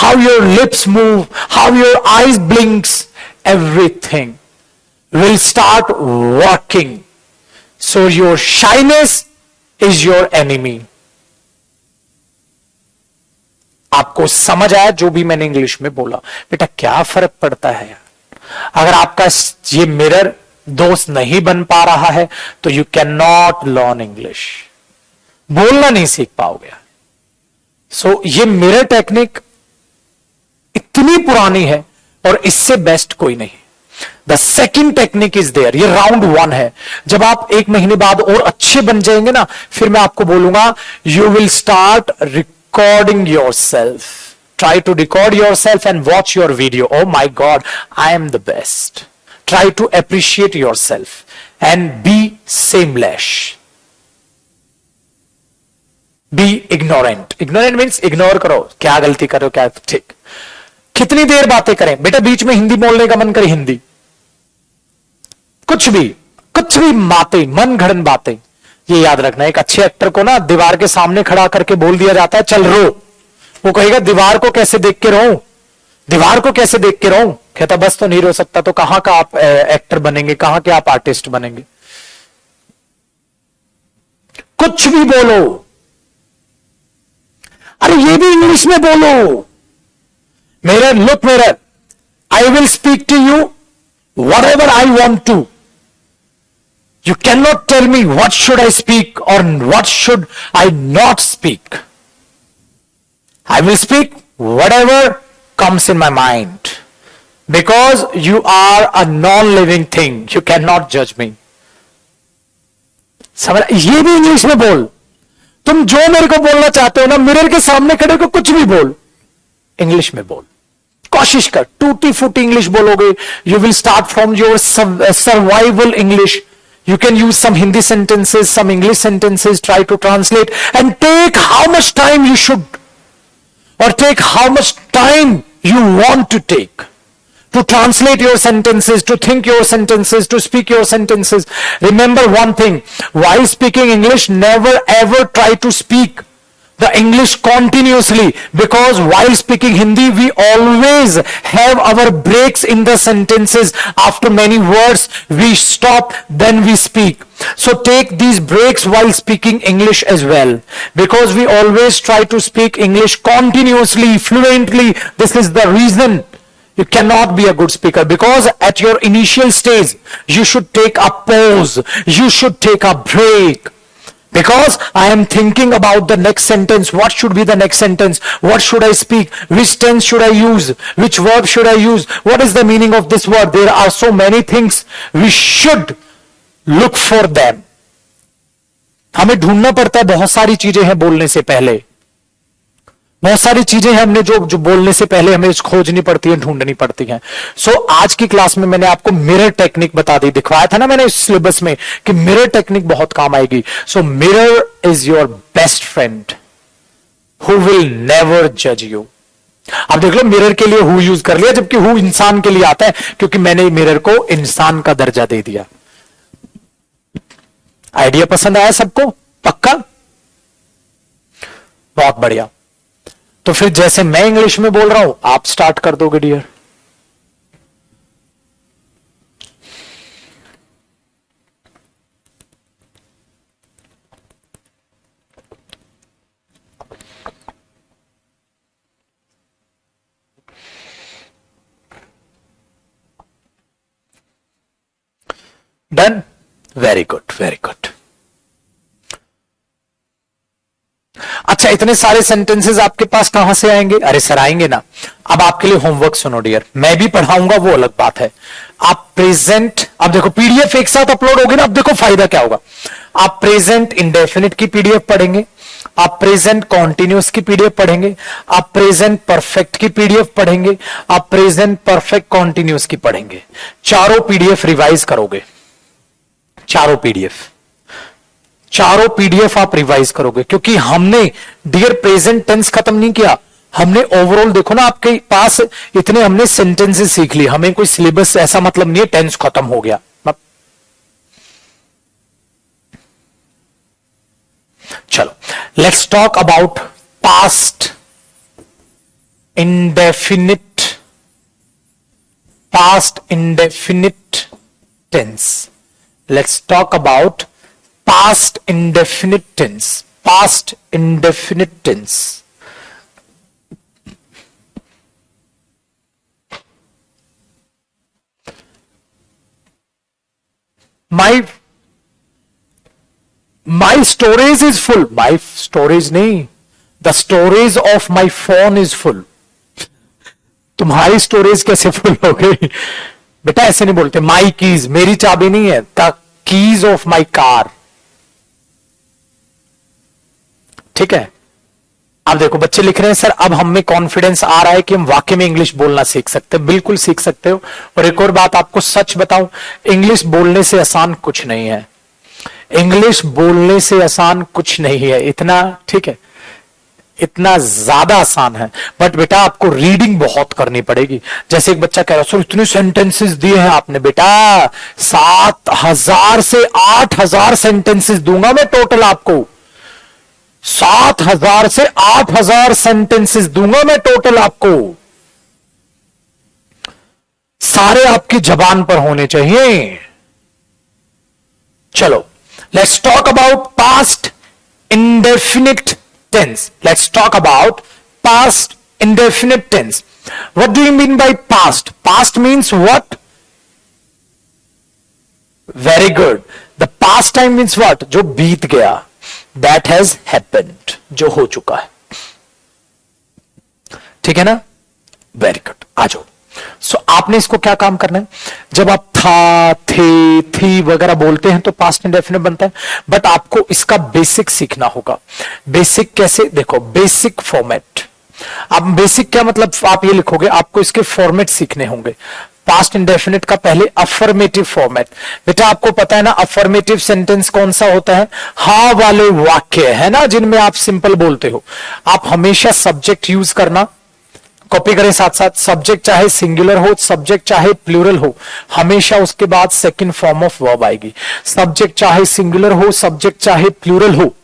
how your lips move, how your eyes blinks, everything will start working. So your shyness is your enemy. आपको समझ आया जो भी मैंने English में बोला? बेटा क्या फर्क पड़ता है यार? अगर आपका ये मिरर दोस्त नहीं बन पा रहा है तो you can not learn English. बोलना नहीं सीख पाओगे. सो ये मिरर टेक्निक इतनी पुरानी है और इससे बेस्ट कोई नहीं. The second technique is there. ये राउंड 1 है. जब आप 1 महीने बाद और अच्छे बन जाएंगे ना, फिर मैं आपको बोलूंगा you will start recording yourself. Try to record yourself and watch your video. Oh my God, I am the best. Try to appreciate yourself and be shameless. Be ignorant. Ignorant means ignore करो. क्या गलती करो क्या ठीक. कितनी देर बातें करें बेटा? बीच में हिंदी बोलने का मन करे हिंदी. कुछ भी बातें, मन घड़न बातें. ये याद रखना, एक अच्छे एक्टर को ना दीवार के सामने खड़ा करके बोल दिया जाता है चल रो. वो कहेगा दीवार को कैसे देख के रहूं, दीवार को कैसे देख के रहूं. कहता बस तो नहीं रो सकता. तो कहां का आप एक्टर बनेंगे, कहां के आप आर्टिस्ट बनेंगे? कुछ भी बोलो. अरे ये भी इंग्लिश में बोलो. Mirror, look mirror, I will speak to you whatever I want to. You cannot tell me what should I speak or what should I not speak. I will speak whatever comes in my mind. Because you are a non-living thing. You cannot judge me. समझ? ये भी English में बोल. तुम जो मेरे को बोलना चाहते हो ना, मिरर के सामने खड़े को कुछ भी बोल. इंग्लिश में बोल. कोशिश कर. टूटी फूटी इंग्लिश बोलोगे. You will start from your survival English. You can use some Hindi sentences, some English sentences, try to translate and take how much time you should or take how much time you want to take. to translate your sentences, to think your sentences, to speak your sentences. Remember one thing, while speaking English, never ever try to speak the English continuously, because while speaking Hindi, we always have our breaks in the sentences. After many words, we stop, then we speak. So take these breaks while speaking English as well, because we always try to speak English continuously, fluently. This is the reason you cannot be a good speaker, because at your initial stage, you should take a pause, you should take a break. Because I am thinking about the next sentence. What should be the next sentence? What should I speak? Which tense should I use? Which verb should I use? What is the meaning of this word? There are so many things. We should look for them. हमें ढूंढना पड़ता है, बहुत सारी चीजें हैं बोलने से पहले, बहुत सारी चीजें हैं हमने जो बोलने से पहले हमें खोजनी पड़ती है, ढूंढनी पड़ती हैं. सो आज की क्लास में मैंने आपको मिरर टेक्निक बता दी, दिखवाया था ना मैंने इस सिलेबस में कि मिरर टेक्निक बहुत काम आएगी. So mirror is your best friend who will never जज यू. आप देख लो, मिरर के लिए हु यूज कर लिया, जबकि हु इंसान के लिए आता है, क्योंकि मैंने मिरर को इंसान का दर्जा दे दिया. आइडिया पसंद आया सबको? पक्का? बहुत बढ़िया. तो फिर जैसे मैं इंग्लिश में बोल रहा हूं, आप स्टार्ट कर दोगे dear. Done? Very good, very good. अच्छा, इतने सारे सेंटेंसेस आपके पास कहां से आएंगे? अरे सर आएंगे ना. अब आपके लिए होमवर्क सुनो डियर, मैं भी पढ़ाऊंगा वो अलग बात है. आप प्रेजेंट, अब देखो पीडीएफ एक साथ अपलोड होगी ना, अब देखो फायदा क्या होगा. आप प्रेजेंट इंडेफिनिट की पीडीएफ पढ़ेंगे, आप प्रेजेंट कॉन्टिन्यूस की पीडीएफ पढ़ेंगे, आप प्रेजेंट परफेक्ट की पीडीएफ पढ़ेंगे, आप प्रेजेंट परफेक्ट कॉन्टिन्यूस की पढ़ेंगे. चारों पीडीएफ रिवाइज करोगे, चारों पीडीएफ आप रिवाइज करोगे, क्योंकि हमने डियर प्रेजेंट टेंस खत्म नहीं किया. हमने ओवरऑल देखो ना, आपके पास इतने हमने सेंटेंसेस सीख लिए. हमें कोई सिलेबस ऐसा मतलब नहीं है टेंस खत्म हो गया. चलो, let's talk about past indefinite tense. Let's talk about past indefinite tense. Past indefinite tense. My storage is full. My storage नहीं, the storage of my phone is full. तुम्हारी स्टोरेज कैसे फुल हो गई? बेटा ऐसे नहीं बोलते. माई कीज, मेरी चाबी नहीं है, the keys of my car. ठीक है. अब देखो बच्चे लिख रहे हैं सर अब हमें कॉन्फिडेंस आ रहा है कि हम वाकई में इंग्लिश बोलना सीख सकते हैं. बिल्कुल सीख सकते हो. और एक और बात आपको सच बताऊं, इंग्लिश बोलने से आसान कुछ नहीं है. इंग्लिश बोलने से आसान कुछ नहीं है इतना, ठीक है, इतना ज्यादा आसान है. बट बेटा आपको रीडिंग बहुत करनी पड़ेगी. जैसे एक बच्चा कह रहा है सर इतने सेंटेंसेस दिए हैं आपने. बेटा 7,000 से 8,000 सेंटेंसेस दूंगा मैं टोटल आपको. 7,000 से 8,000 सेंटेंसेस दूंगा मैं टोटल आपको. सारे आपकी जबान पर होने चाहिए. चलो, let's talk about past indefinite tense. Let's talk about past indefinite tense. What do you mean by past? Past means what? Very good. The past time means what? जो बीत गया. That has happened. जो हो चुका है. ठीक है ना? Very good. आ जाओ. सो आपने इसको क्या काम करना है? जब आप था, थे, थी वगैरह बोलते हैं तो पास्ट इंडेफिनिट बनता है. बट आपको इसका बेसिक सीखना होगा. बेसिक कैसे? देखो, बेसिक फॉर्मेट. आप बेसिक क्या मतलब? आप ये लिखोगे, आपको इसके फॉर्मेट सीखने होंगे. पास्ट इंडेफिनिट का पहले अफर्मेटिव फॉर्मेट. बेटा आपको पता है ना अफर्मेटिव सेंटेंस कौन सा होता है? हाँ वाले वाक्य है ना, जिनमें आप सिंपल बोलते हो. आप हमेशा सब्जेक्ट यूज करना, कॉपी करें साथ साथ। सब्जेक्ट चाहे सिंगुलर हो, सब्जेक्ट चाहे प्लूरल हो, हमेशा उसके बाद सेकंड फॉर्म ऑफ वर्ब आएगी। सब्जेक्ट चाहे सिंगुलर हो, सब्जेक्ट चाहे प्लूरल हो,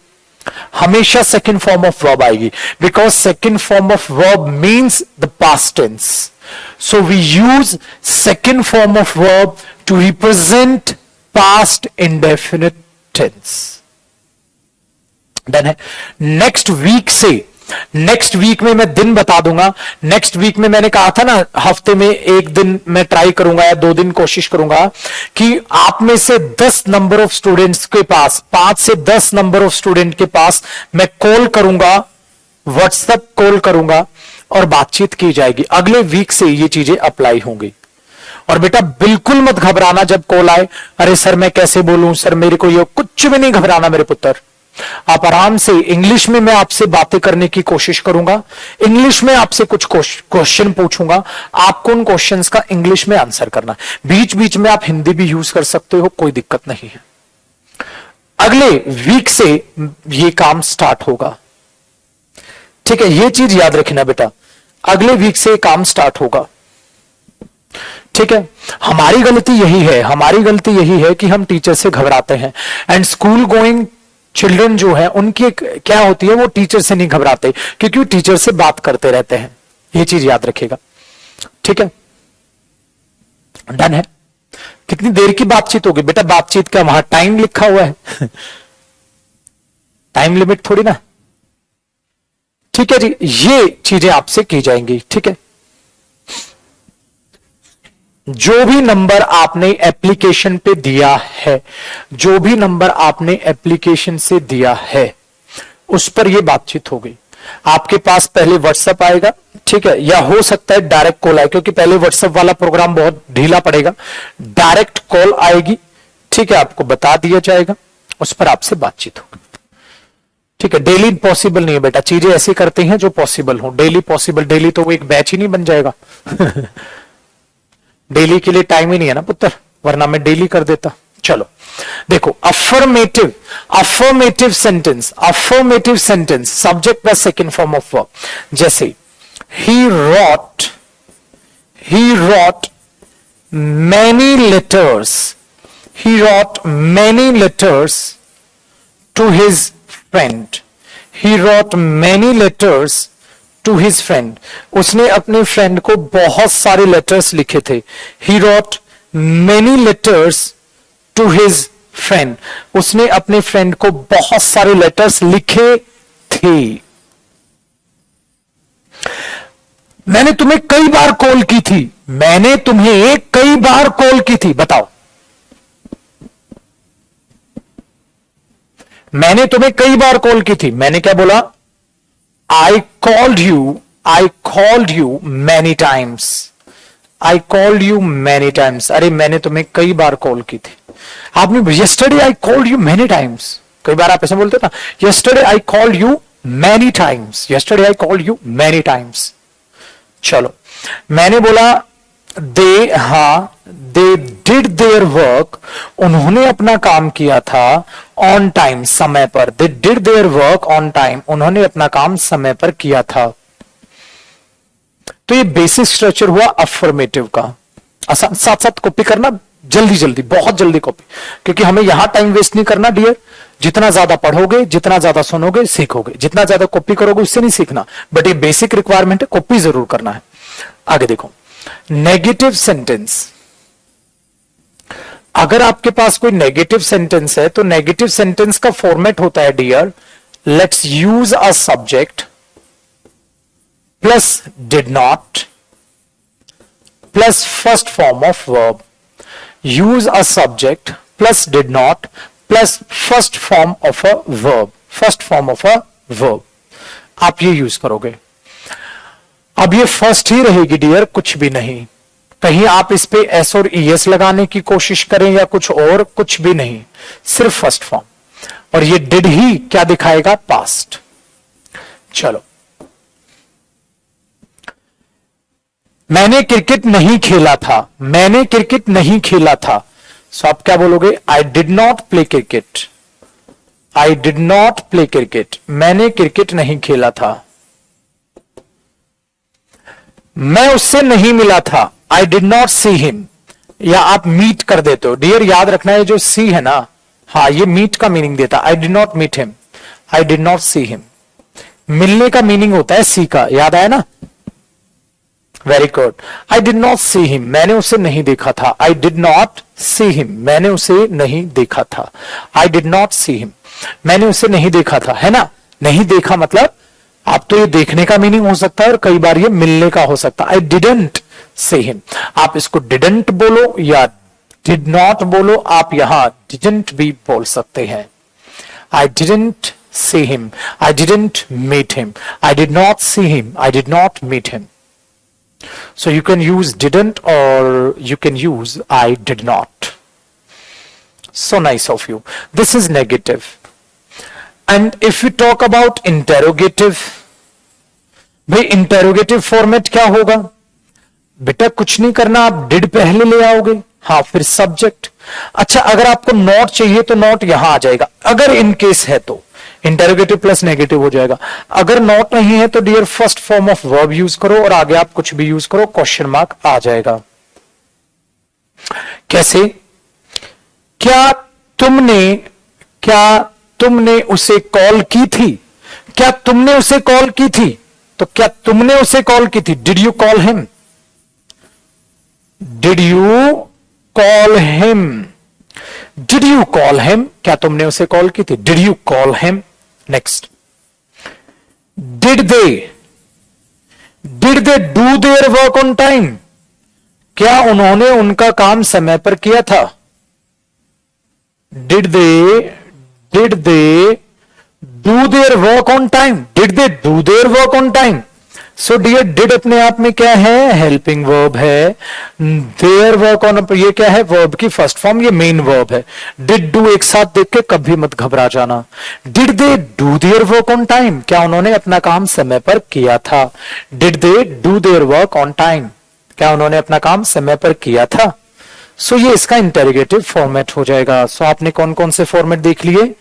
हमेशा सेकंड फॉर्म ऑफ वर्ब आएगी, because second form of verb means the past tense. So we use second form of verb to represent past indefinite tense. Done है। Next week में मैं दिन बता दूंगा। नेक्स्ट वीक में मैंने कहा था ना, हफ्ते में एक दिन मैं ट्राई करूंगा या 2 दिन कोशिश करूंगा कि आप में से 10 नंबर ऑफ स्टूडेंट्स के पास, 5 से 10 नंबर ऑफ स्टूडेंट के पास मैं कॉल करूंगा, व्हाट्सएप कॉल करूंगा और बातचीत की जाएगी। अगले वीक से ये चीजें अप्लाई होंगी। और बेटा बिल्कुल मत घबराना जब कॉल आए, अरे सर मैं कैसे बोलूं, सर मेरे को ये, कुछ भी नहीं घबराना मेरे पुत्र। आप आराम से, इंग्लिश में मैं आपसे बातें करने की कोशिश करूंगा, इंग्लिश में आपसे कुछ क्वेश्चन पूछूंगा, आपको उन क्वेश्चंस का इंग्लिश में आंसर करना। बीच बीच में आप हिंदी भी यूज कर सकते हो, कोई दिक्कत नहीं है। अगले वीक से ये काम स्टार्ट होगा, ठीक है, ये चीज याद रखना बेटा, अगले वीक से काम स्टार्ट होगा, ठीक है। हमारी गलती यही है कि हम टीचर से घबराते हैं। एंड स्कूल गोइंग चिल्ड्रन जो है उनकी क्या होती है, वो टीचर से नहीं घबराते, क्योंकि वो टीचर से बात करते रहते हैं। ये चीज याद रखेगा, ठीक है। डन है। कितनी देर की बातचीत होगी बेटा? बातचीत का वहां टाइम लिखा हुआ है टाइम लिमिट थोड़ी ना, ठीक है जी। ये चीजें आपसे की जाएंगी, ठीक है। जो भी नंबर आपने एप्लीकेशन पे दिया है, जो भी नंबर आपने एप्लीकेशन से दिया है, उस पर यह बातचीत हो गई। आपके पास पहले व्हाट्सएप आएगा, ठीक है, या हो सकता है डायरेक्ट कॉल आए, क्योंकि पहले व्हाट्सएप वाला प्रोग्राम बहुत ढीला पड़ेगा। डायरेक्ट कॉल आएगी, ठीक है, आपको बता दिया जाएगा, उस पर आपसे बातचीत होगी, ठीक है। डेली पॉसिबल नहीं है बेटा, चीजें ऐसी करते हैं जो पॉसिबल हो। डेली पॉसिबल, डेली तो वो एक बैच ही नहीं बन जाएगा डेली के लिए टाइम ही नहीं है ना पुत्र, वरना मैं डेली कर देता। चलो देखो, affirmative sentence, subject plus second form of verb. जैसे ही wrote many letters to his friend. He wrote many letters to his friend. उसने अपने फ्रेंड को बहुत सारे लेटर्स लिखे थे। ही wrote many letters to his friend. उसने अपने फ्रेंड को बहुत सारे लेटर्स लिखे थे। मैंने तुम्हें कई बार कॉल की थी, मैंने तुम्हें कई बार कॉल की थी, बताओ। मैंने तुम्हें कई बार कॉल की थी, मैंने क्या बोला? I called you many times. I called you many times. अरे मैंने तुम्हें कई बार कॉल की थी। आपने yesterday I called you many times. कई बार आप ऐसे बोलते ना, yesterday I called you many times. Yesterday I called you many times. चलो, मैंने बोला they did their work. उन्होंने अपना काम किया था on time, समय पर। They did their work on time. उन्होंने अपना काम समय पर किया था। तो ये बेसिक स्ट्रक्चर हुआ अफर्मेटिव का। साथ साथ कॉपी करना, जल्दी बहुत जल्दी कॉपी, क्योंकि हमें यहां टाइम वेस्ट नहीं करना डियर। जितना ज्यादा पढ़ोगे, जितना ज्यादा सुनोगे, सीखोगे। जितना ज्यादा कॉपी करोगे उससे नहीं सीखना, बट ये बेसिक रिक्वायरमेंट है, कॉपी जरूर करना है। आगे देखो, नेगेटिव सेंटेंस। अगर आपके पास कोई नेगेटिव सेंटेंस है तो नेगेटिव सेंटेंस का फॉर्मेट होता है dear, let's use a subject plus did not plus first form of verb. Use a subject plus did not plus first form of a verb, first form of a verb, आप ये use करोगे। अब ये first ही रहेगी dear, कुछ भी नहीं। कहीं आप इस पे एस और ईएस लगाने की कोशिश करें या कुछ और, कुछ भी नहीं, सिर्फ फर्स्ट फॉर्म। और ये डिड ही क्या दिखाएगा? पास्ट। चलो, मैंने क्रिकेट नहीं खेला था, मैंने क्रिकेट नहीं खेला था। सो आप क्या बोलोगे? आई did not play cricket, I did not play cricket. मैंने क्रिकेट नहीं खेला था। मैं उससे नहीं मिला था, आई डिड नॉट सी हिम, या आप मीट कर देते हो। डियर याद रखना है जो सी है ना, हाँ ये मीट का मीनिंग देता, I did not meet him, I did not see him. मिलने का मीनिंग होता है सी का, याद आया ना? Very good. I did not see him, मैंने उसे नहीं देखा था। आई डिड नॉट सी हिम, मैंने उसे नहीं देखा था। आई डिड नॉट सी हिम, मैंने उसे नहीं देखा था, है ना? नहीं देखा मतलब आप तो ये देखने का मीनिंग हो सकता है और कई बार ये मिलने का हो सकता है। आई डिडंट सी हिम, आप इसको डिडंट बोलो या डिड नॉट बोलो, आप यहां डिडंट भी बोल सकते हैं। I didn't see him, I didn't meet him, I did not see him, I did not meet him. So you can use didn't or you can use I did not. So nice of you. This is negative. And if we talk about interrogative, भाई interrogative format क्या होगा? बेटा कुछ नहीं करना, आप did पहले ले आओगे, हाँ फिर सब्जेक्ट। अच्छा अगर आपको नॉट चाहिए तो नॉट यहां आ जाएगा, अगर इन केस है तो इंटेरोगेटिव प्लस नेगेटिव हो जाएगा। अगर नॉट नहीं है तो dear first form of verb use करो और आगे आप कुछ भी यूज करो, क्वेश्चन मार्क आ जाएगा। कैसे? क्या तुमने उसे कॉल की थी? क्या तुमने उसे कॉल की थी? तो क्या तुमने उसे कॉल की थी? Did you call him? Did you call him? Did you call him? क्या तुमने उसे कॉल की थी? Did you call him? Next, did they do their work on time? क्या उन्होंने उनका काम समय पर किया था? Did they do their work on time? Did they do their work on time? So dear did अपने आप में क्या है? हेल्पिंग वर्ब है। देयर वर्क ऑन, ये क्या है? वर्ब की फर्स्ट फॉर्म, ये मेन वर्ब है। डिड डू एक साथ देख के कभी मत घबरा जाना। Did they do their work on time? क्या उन्होंने अपना काम समय पर किया था? Did they do their work on time? क्या उन्होंने अपना काम समय पर किया था? सो ये इसका इंटेरोगेटिव फॉर्मेट हो जाएगा। सो आपने कौन कौन से फॉर्मेट देख लिए?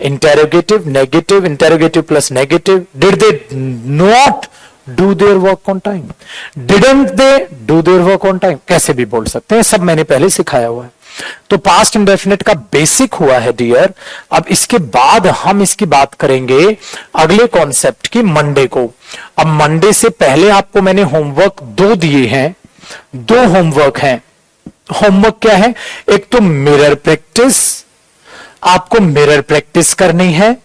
Interrogative, negative, interrogative plus negative. Did they not do their work on time? Didn't they do their work on time? कैसे भी बोल सकते हैं, सब मैंने पहले सिखाया हुआ है। तो पास्ट इंडेफिनिट का बेसिक हुआ है डियर। अब इसके बाद हम इसकी बात करेंगे अगले कॉन्सेप्ट की, मंडे को। अब मंडे से पहले आपको मैंने होमवर्क 2 दिए हैं, 2 होमवर्क हैं। होमवर्क क्या है? एक तो मिरर प्रैक्टिस, आपको मिरर प्रैक्टिस करनी है।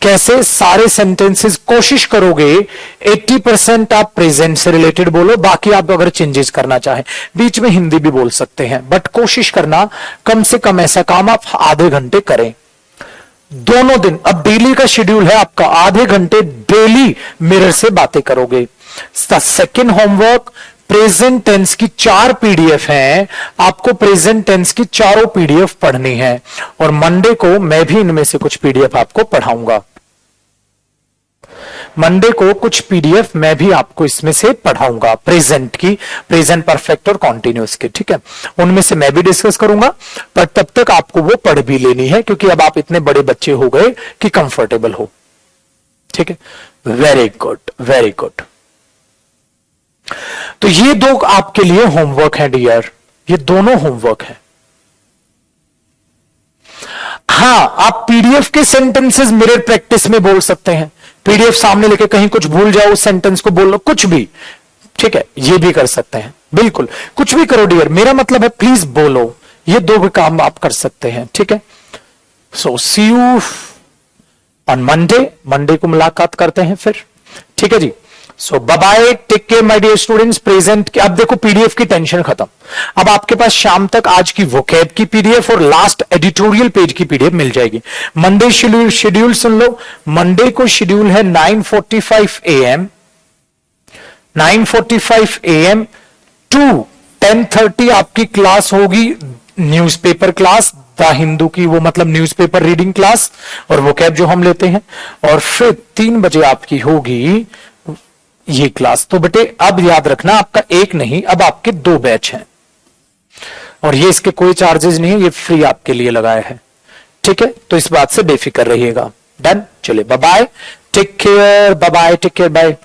कैसे? सारे सेंटेंसेस कोशिश करोगे 80% आप प्रेजेंट से रिलेटेड बोलो, बाकी आप अगर चेंजेस करना चाहें बीच में हिंदी भी बोल सकते हैं, बट कोशिश करना कम से कम ऐसा काम आप आधे घंटे करें दोनों दिन। अब डेली का शेड्यूल है आपका, आधे घंटे डेली मिरर से बातें करोगे। सेकेंड होमवर्क, प्रेजेंट टेंस की 4 पीडीएफ हैं, आपको प्रेजेंट टेंस की चारों पीडीएफ पढ़नी है और मंडे को मैं भी इनमें से कुछ पीडीएफ आपको पढ़ाऊंगा। मंडे को कुछ पीडीएफ मैं भी आपको इसमें से पढ़ाऊंगा, प्रेजेंट की, प्रेजेंट परफेक्ट और कॉन्टिन्यूअस की, ठीक है। उनमें से मैं भी डिस्कस करूंगा, पर तब तक आपको वो पढ़ भी लेनी है क्योंकि अब आप इतने बड़े बच्चे हो गए कि कंफर्टेबल हो, ठीक है। Very good, very good. तो ये 2 आपके लिए होमवर्क है डियर, ये दोनों होमवर्क है। हां, आप पीडीएफ के सेंटेंसेस मिरर प्रैक्टिस में बोल सकते हैं। पीडीएफ सामने लेके कहीं कुछ भूल जाओ, उस सेंटेंस को बोल लो, कुछ भी, ठीक है, ये भी कर सकते हैं। बिल्कुल कुछ भी करो डियर, मेरा मतलब है प्लीज बोलो। ये 2 भी काम आप कर सकते हैं, ठीक है। So see you on Monday, Monday को मुलाकात करते हैं फिर, ठीक है जी। So bye bye, take care my dear students. Present की अब देखो पीडीएफ की टेंशन खत्म। अब आपके पास शाम तक आज की वोकैब की पीडीएफ और लास्ट एडिटोरियल पेज की पीडीएफ मिल जाएगी। मंडे शेड्यूल सुन लो, मंडे को शेड्यूल है 9:45 AM 9:45 AM टू 10:30 आपकी क्लास होगी, न्यूज़पेपर क्लास, द हिंदू की, वो मतलब न्यूज़पेपर रीडिंग क्लास और वोकैब जो हम लेते हैं, और फिर 3 बजे आपकी होगी ये क्लास। तो बेटे अब याद रखना, आपका एक नहीं, अब आपके 2 बैच हैं और ये इसके कोई चार्जेस नहीं है, ये फ्री आपके लिए लगाया है, ठीक है। तो इस बात से बेफिक्र रहिएगा। डन, चलिए bye bye, take care, bye bye, take care, bye.